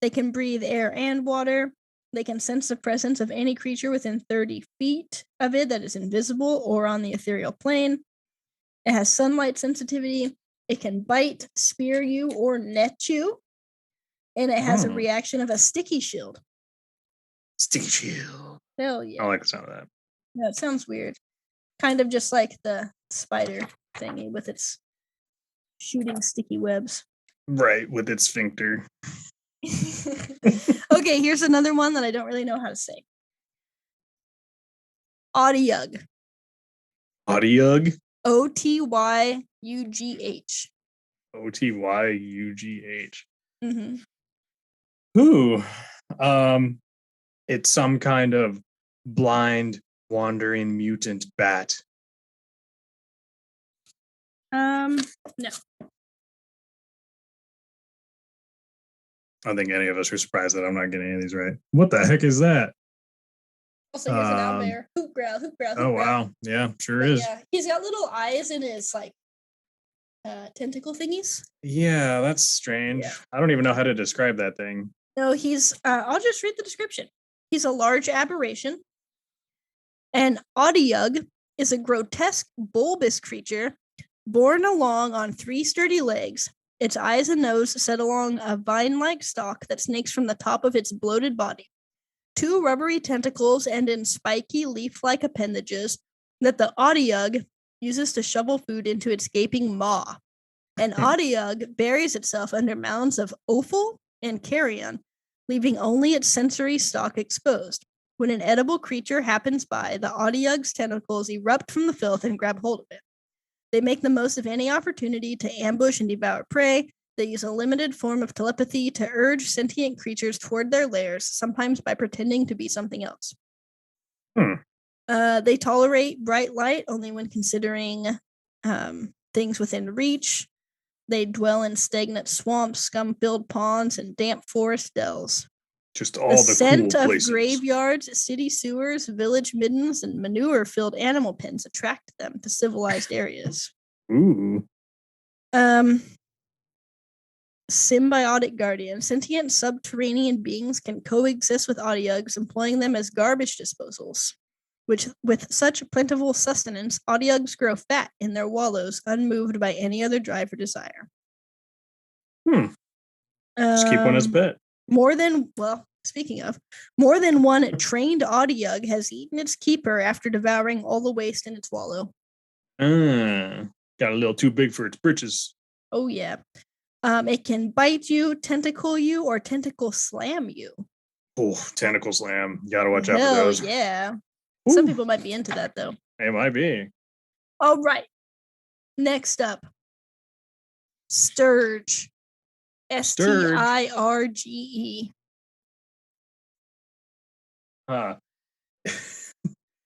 They can breathe air and water. They can sense the presence of any creature within 30 feet of it that is invisible or on the ethereal plane. It has sunlight sensitivity. It can bite, spear you, or net you. And it has a reaction of a sticky shield. Sticky shield. Hell yeah. I like the sound of that. Yeah, it sounds weird. Kind of just like the spider thingy with its shooting sticky webs. Right, with its sphincter. Okay, here's another one that I don't really know how to say. Otyugh. Otyugh? Otyugh. Otyugh. Mm-hmm. Ooh. It's some kind of blind, wandering mutant bat. No. I don't think any of us are surprised that I'm not getting any of these right. What the heck is that? Also, here's an owlbear. Hoop growl, hoop growl, hoop Oh, growl. wow. Yeah, sure is. Yeah, he's got little eyes in his, like, tentacle thingies. Yeah, that's strange. Yeah. I don't even know how to describe that thing. No, he's, I'll just read the description. He's a large aberration. An Otyugh is a grotesque, bulbous creature borne along on 3 sturdy legs. Its eyes and nose set along a vine-like stalk that snakes from the top of its bloated body. 2 rubbery tentacles end in spiky, leaf-like appendages that the Otyugh uses to shovel food into its gaping maw. An Otyugh buries itself under mounds of offal and carrion, leaving only its sensory stalk exposed. When an edible creature happens by, the Otyugh's tentacles erupt from the filth and grab hold of it. They make the most of any opportunity to ambush and devour prey. They use a limited form of telepathy to urge sentient creatures toward their lairs, sometimes by pretending to be something else. They tolerate bright light only when considering things within reach. They dwell in stagnant swamps, scum-filled ponds, and damp forest dells. Just all the the scent cool of places. Graveyards, city sewers, village middens, and manure-filled animal pens attract them to civilized areas. Ooh. Symbiotic guardian. Sentient subterranean beings can coexist with Otyughs, employing them as garbage disposals. With such plentiful sustenance, Otyughs grow fat in their wallows, unmoved by any other drive or desire. Just keep one as pet. More than one trained Otyugh has eaten its keeper after devouring all the waste in its wallow. Got a little too big for its britches. Oh, yeah. It can bite you, tentacle you, or tentacle slam you. Oh, tentacle slam. You gotta watch out for those. Yeah. Ooh. Some people might be into that, though. It might be. All right. Next up, Stirge. Stirge.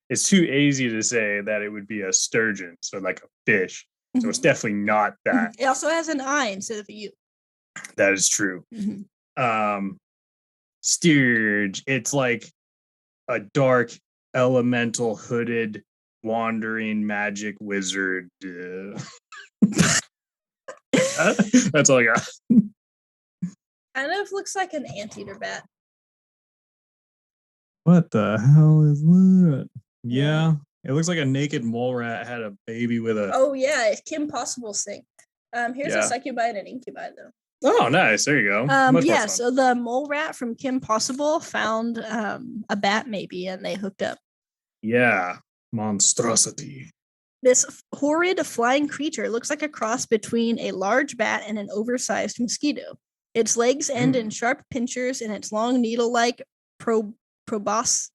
It's too easy to say that it would be a sturgeon, so like a fish. So it's definitely not that. It also has an I instead of a U. That is true. Stirge. It's like a dark, elemental, hooded, wandering magic wizard. That's all I got. Kind of looks like an anteater bat. What the hell is that? Yeah. It looks like a naked mole rat had a baby with a... Oh, yeah. It's Kim Possible's thing. Here's a succubi and an incubi, though. Oh, nice. There you go. So the mole rat from Kim Possible found a bat maybe, and they hooked up. Yeah. Monstrosity. This horrid flying creature looks like a cross between a large bat and an oversized mosquito. Its legs end in sharp pincers, and its long needle-like proboscis?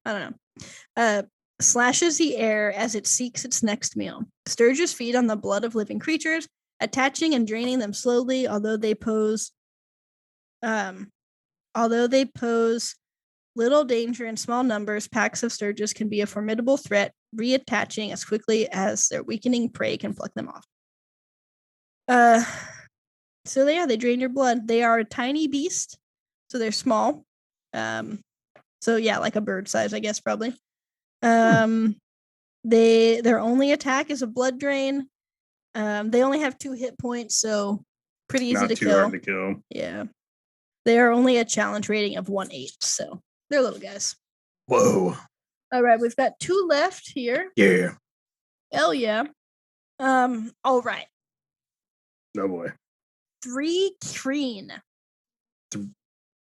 I don't know. Slashes the air as it seeks its next meal. Sturges feed on the blood of living creatures, attaching and draining them slowly, although they pose little danger in small numbers. Packs of sturges can be a formidable threat, reattaching as quickly as their weakening prey can pluck them off. So they drain your blood. They are a tiny beast, so they're small. So yeah, like a bird size, I guess probably. Their only attack is a blood drain. They only have 2 hit points, so pretty easy Not to too kill. hard to kill. Yeah. They are only a challenge rating of 1/8, so they're little guys. Whoa. All right, we've got 2 left here. Yeah. Hell yeah. All right. Oh boy. 3 Kreen. Th-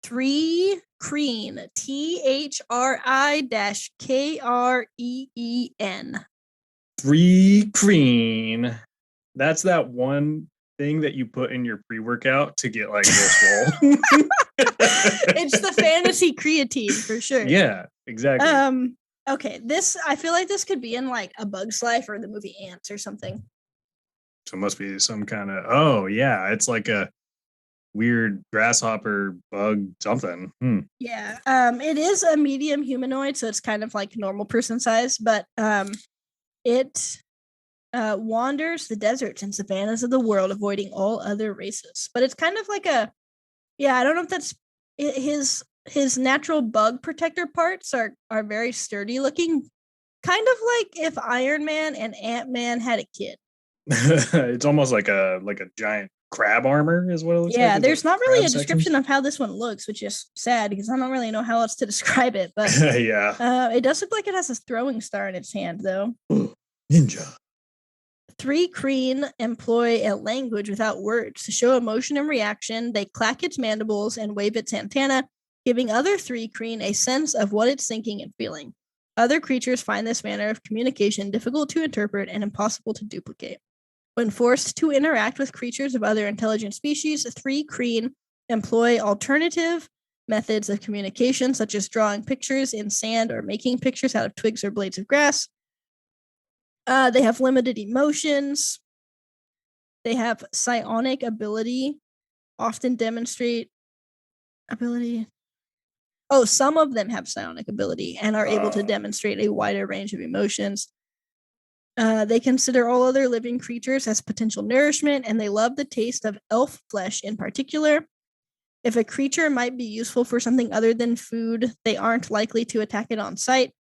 3 Kreen. THRI-KREEN. 3 Kreen. That's that one thing that you put in your pre-workout to get like real swole. It's the fantasy creatine for sure. Yeah, exactly. Okay, I feel like this could be in like A Bug's Life or the movie Ants or something. So it must be some kind of, oh yeah, it's like a weird grasshopper bug something. Yeah. It is a medium humanoid, so it's kind of like normal person size, but it wanders the deserts and savannas of the world, avoiding all other races. But it's kind of like I don't know if that's his natural bug protector parts are very sturdy looking, kind of like if Iron Man and Ant-Man had a kid. It's almost like a giant crab armor is what it looks like. Yeah, It's there's like not really a crab description sections. of how this one looks, which is sad because I don't really know how else to describe it. But Yeah. it does look like it has a throwing star in its hand, though. Ninja. 3 Kreen employ a language without words to show emotion and reaction. They clack its mandibles and wave its antenna, giving other 3 Kreen a sense of what it's thinking and feeling. Other creatures find this manner of communication difficult to interpret and impossible to duplicate. When forced to interact with creatures of other intelligent species, 3 Kreen employ alternative methods of communication, such as drawing pictures in sand or making pictures out of twigs or blades of grass. They have limited emotions. They have psionic ability, often demonstrate ability. Oh, some of them have psionic ability and are able to demonstrate a wider range of emotions. They consider all other living creatures as potential nourishment, and they love the taste of elf flesh in particular. If a creature might be useful for something other than food, they aren't likely to attack it on sight,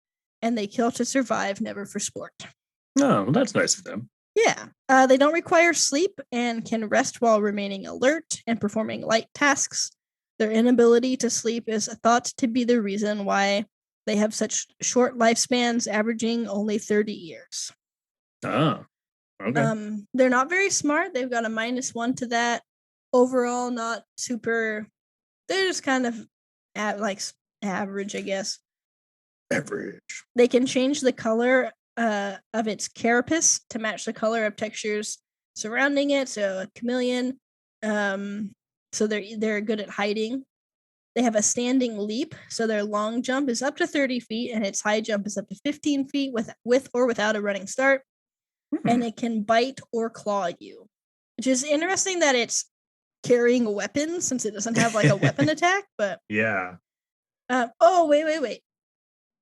and they kill to survive, never for sport. Oh, well, that's nice of them. Yeah. They don't require sleep and can rest while remaining alert and performing light tasks. Their inability to sleep is thought to be the reason why they have such short lifespans, averaging only 30 years. Oh, okay. They're not very smart. They've got a -1 to that. Overall, not super. They're just kind of average, I guess. Average. They can change the color of its carapace to match the color of textures surrounding it. So a chameleon. So they're good at hiding. They have a standing leap, so their long jump is up to 30 feet, and its high jump is up to 15 feet with or without a running start. And it can bite or claw you, which is interesting that it's carrying a weapon since it doesn't have like a weapon attack. But yeah. Oh, wait.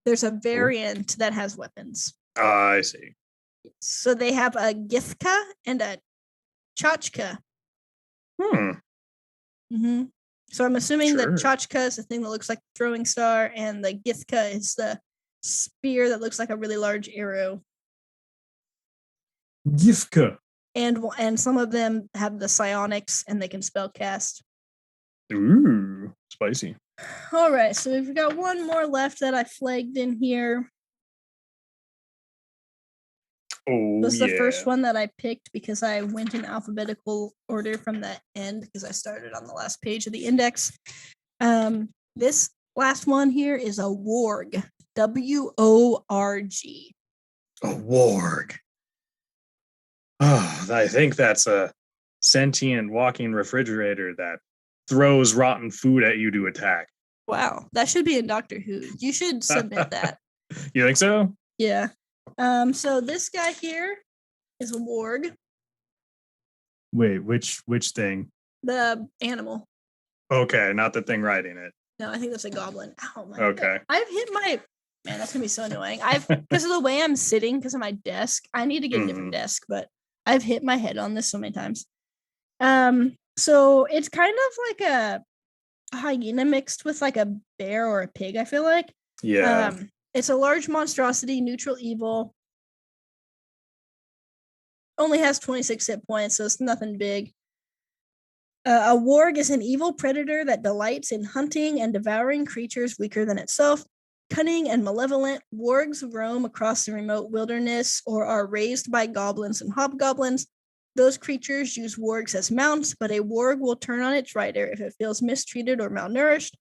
There's a variant that has weapons. I see. So they have a Githka and a Chachka. Mm-hmm. So I'm assuming that Chachka is the thing that looks like a throwing star, and the Githka is the spear that looks like a really large arrow. Githka. And some of them have the psionics, and they can spell cast. Ooh, spicy. All right, so we've got one more left that I flagged in here. Oh, this was the first one that I picked because I went in alphabetical order from the end because I started on the last page of the index. This last one here is a warg. W-O-R-G. A warg. Oh, I think that's a sentient walking refrigerator that throws rotten food at you to attack. Wow, that should be in Doctor Who. You should submit that. You think so? Yeah. So this guy here is a warg. Wait, which thing? The animal. Okay, not the thing riding it. No, I think that's a goblin. Oh my Okay. God. I've hit my man, that's gonna be so annoying. Because of the way I'm sitting, because of my desk, I need to get a different desk, but I've hit my head on this so many times. So it's kind of like a hyena mixed with like a bear or a pig, I feel like. Yeah. It's a large monstrosity, neutral evil. Only has 26 hit points, so it's nothing big. A warg is an evil predator that delights in hunting and devouring creatures weaker than itself. Cunning and malevolent, wargs roam across the remote wilderness or are raised by goblins and hobgoblins. Those creatures use wargs as mounts, but a warg will turn on its rider if it feels mistreated or malnourished.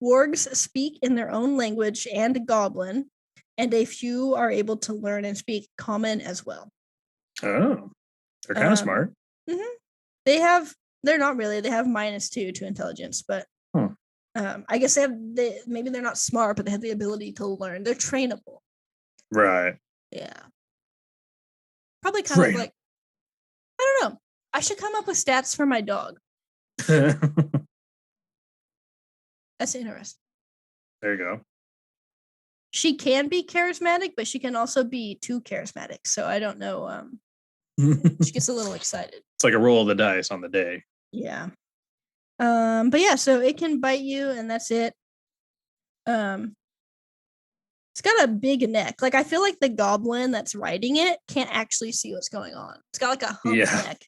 Wargs speak in their own language and goblin, and a few are able to learn and speak common as well. Oh, they're kind of smart. Mm-hmm. They're not really. They have -2 to intelligence, but I guess maybe they're not smart, but they have the ability to learn. They're trainable. Right. Yeah. Probably kind of like, I don't know. I should come up with stats for my dog. That's interesting. There you go. She can be charismatic, but she can also be too charismatic. So I don't know. She gets a little excited. It's like a roll of the dice on the day. Yeah. But yeah, so it can bite you, and that's it. It's got a big neck. Like, I feel like the goblin that's riding it can't actually see what's going on. It's got like a hump neck.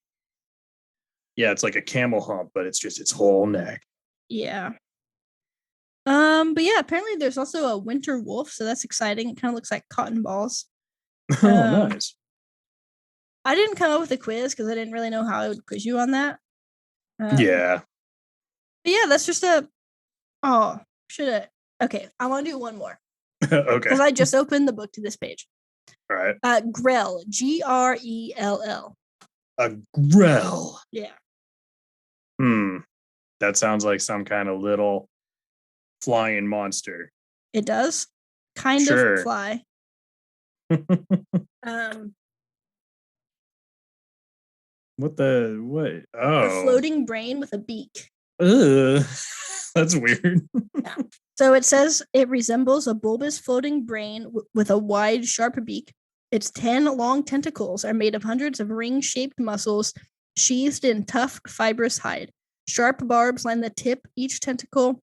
Yeah, it's like a camel hump, but it's just its whole neck. Yeah. But yeah, apparently there's also a winter wolf, so that's exciting. It kind of looks like cotton balls. Oh, nice. I didn't come up with a quiz because I didn't really know how I would quiz you on that. Yeah. But yeah, that's just okay, I want to do one more. Okay. Because I just opened the book to this page. All right. Grell, Grell. A grell. Yeah. That sounds like some kind of little flying monster. It does. Kind of fly. What? Oh. A floating brain with a beak. Ugh. That's weird. Yeah. So it says it resembles a bulbous floating brain with a wide, sharp beak. Its 10 long tentacles are made of hundreds of ring-shaped muscles sheathed in tough, fibrous hide. Sharp barbs line the tip each tentacle.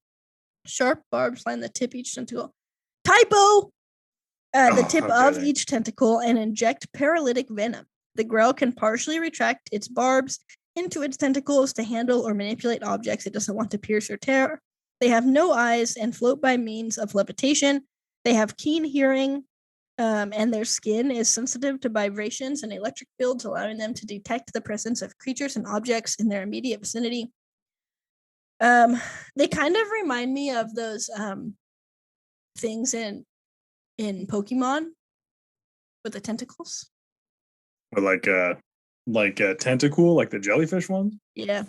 Typo! The tip of each tentacle and inject paralytic venom. The grell can partially retract its barbs into its tentacles to handle or manipulate objects it doesn't want to pierce or tear. They have no eyes and float by means of levitation. They have keen hearing, and their skin is sensitive to vibrations and electric fields, allowing them to detect the presence of creatures and objects in their immediate vicinity. They kind of remind me of those things in Pokemon with the tentacles. Like a tentacle, like the jellyfish ones? Yeah.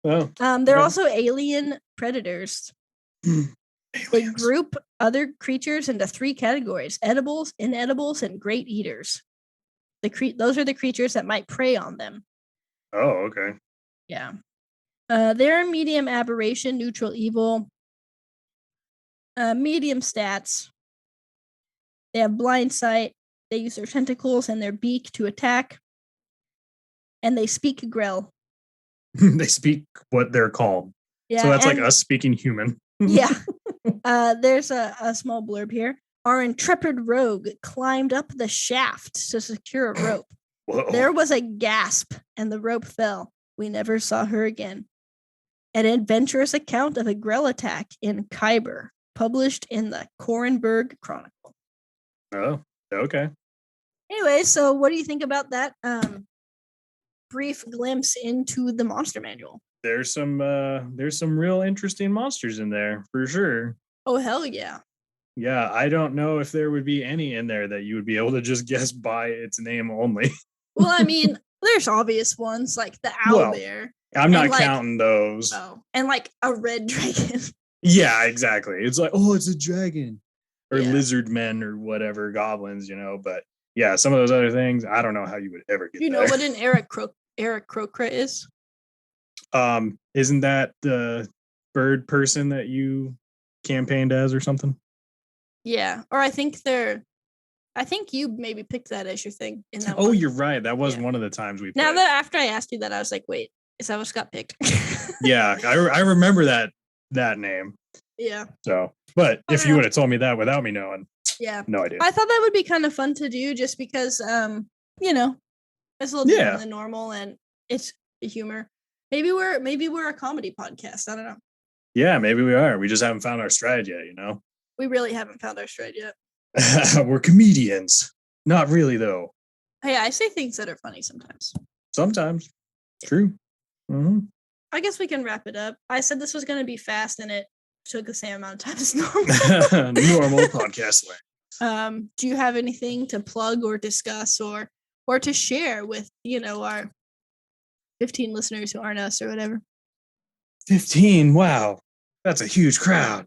Oh. They're also alien predators. They group other creatures into 3 categories: edibles, inedibles, and great eaters. Those are the creatures that might prey on them. Oh, okay. Yeah. They're medium aberration, neutral evil, medium stats. They have blind sight. They use their tentacles and their beak to attack. And they speak grell. They speak what they're called. Yeah, so that's like us speaking human. Yeah. There's a small blurb here. Our intrepid rogue climbed up the shaft to secure a rope. Whoa. There was a gasp, and the rope fell. We never saw her again. An adventurous account of a grell attack in Khyber, published in the Korenberg Chronicle. Oh, okay. Anyway, so what do you think about that brief glimpse into the monster manual? There's some real interesting monsters in there for sure. Oh, hell yeah. Yeah, I don't know if there would be any in there that you would be able to just guess by its name only. Well, I mean, there's obvious ones like the owlbear. I'm not counting those. Oh, and like a red dragon. Yeah, exactly. It's like, oh, it's a dragon. Or lizard men or whatever, goblins, but yeah, some of those other things, I don't know how you would ever get. You know what an Eric Crocra is? Isn't that the bird person that you campaigned as or something? Yeah, or I think you maybe picked that as your thing in that one. You're right. That was one of the times we played. Now that after I asked you that, I was like, wait, Is that what got picked? Yeah, I remember that name. Yeah. So, but if you would have told me that without me knowing, yeah, no idea. I thought that would be kind of fun to do, just because, you know, it's a little different than normal, and it's humor. Maybe we're a comedy podcast. I don't know. Yeah, maybe we are. We just haven't found our stride yet. You know. We really haven't found our stride yet. We're comedians. Not really, though. Hey, I say things that are funny sometimes. Sometimes. True. Mm-hmm. I guess we can wrap it up. I said this was going to be fast, and it took the same amount of time as normal. Normal podcast way. Do you have anything to plug or discuss or to share with, our 15 listeners who aren't us or whatever? 15? Wow. That's a huge crowd.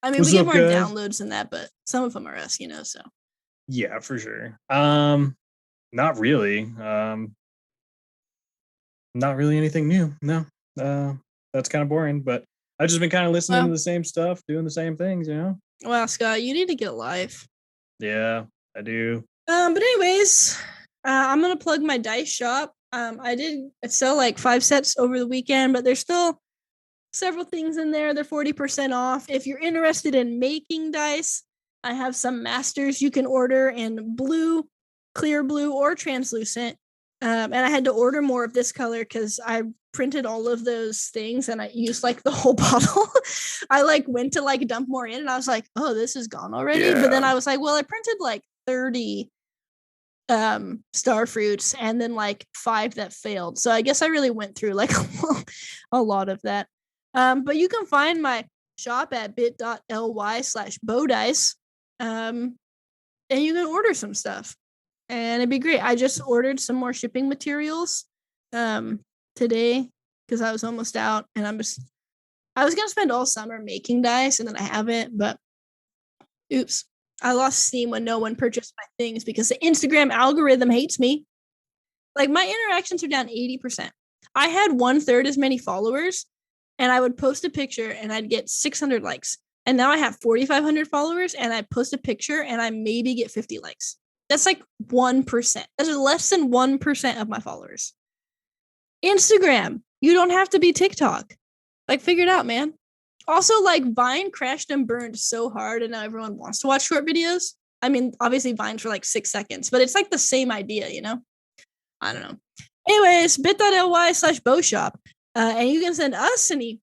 I mean, we get more downloads than that, but some of them are us, so. Yeah, for sure. Not really. Not really anything new. No. That's kind of boring, but I've just been kind of listening to the same stuff, doing the same things, Well, Scott, you need to get a life. Yeah, I do. But anyways, I'm gonna plug my dice shop. I did sell like 5 sets over the weekend, but there's still several things in there. They're 40% off. If you're interested in making dice, I have some masters you can order in blue, clear blue, or translucent. And I had to order more of this color because I printed all of those things and I used like the whole bottle. I like went to like dump more in and I was like, oh, this is gone already. Yeah. But then I was like, well, I printed like 30 star fruits and then like 5 that failed. So I guess I really went through like a lot of that. But you can find my shop at bit.ly/bowdice. And you can order some stuff. And it'd be great. I just ordered some more shipping materials today because I was almost out. And I was going to spend all summer making dice and then I haven't. But oops. I lost steam when no one purchased my things because the Instagram algorithm hates me. Like my interactions are down 80%. I had 1/3 as many followers and I would post a picture and I'd get 600 likes. And now I have 4,500 followers and I post a picture and I maybe get 50 likes. That's like 1%. That's less than 1% of my followers. Instagram, you don't have to be TikTok. Like figure it out, man. Also, like Vine crashed and burned so hard and now everyone wants to watch short videos. I mean, obviously Vine's for like 6 seconds, but it's like the same idea, I don't know. Anyways, bit.ly/bowshop. And you can send us an email.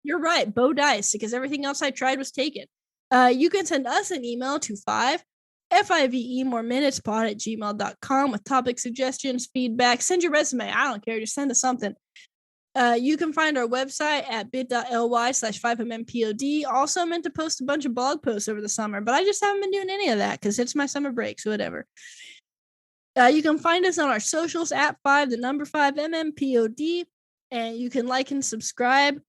You're right, bow dice, because everything else I tried was taken. You can send us an email to 5FIVE more minutes@gmail.com with topic suggestions, feedback. Send your resume. I don't care. Just send us something. You can find our website at bit.ly/5mmPod. Also, I meant to post a bunch of blog posts over the summer, but I just haven't been doing any of that because it's my summer break, so whatever. You can find us on our socials at 5mmPod, and you can like and subscribe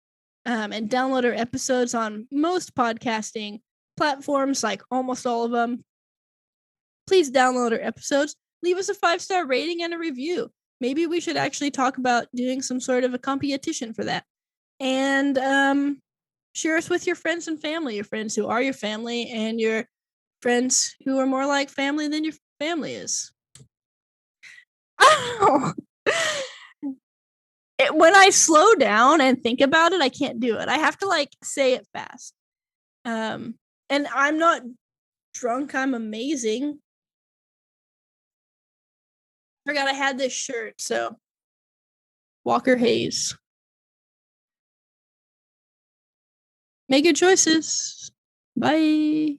and download our episodes on most podcasting platforms, like almost all of them. Please download our episodes. Leave us a 5-star rating and a review. Maybe we should actually talk about doing some sort of a competition for that. And share us with your friends and family, your friends who are your family and your friends who are more like family than your family is. Oh. When I slow down and think about it, I can't do it. I have to like say it fast. And I'm not drunk. I'm amazing. Forgot I had this shirt. So Walker Hayes. Make good choices. Bye.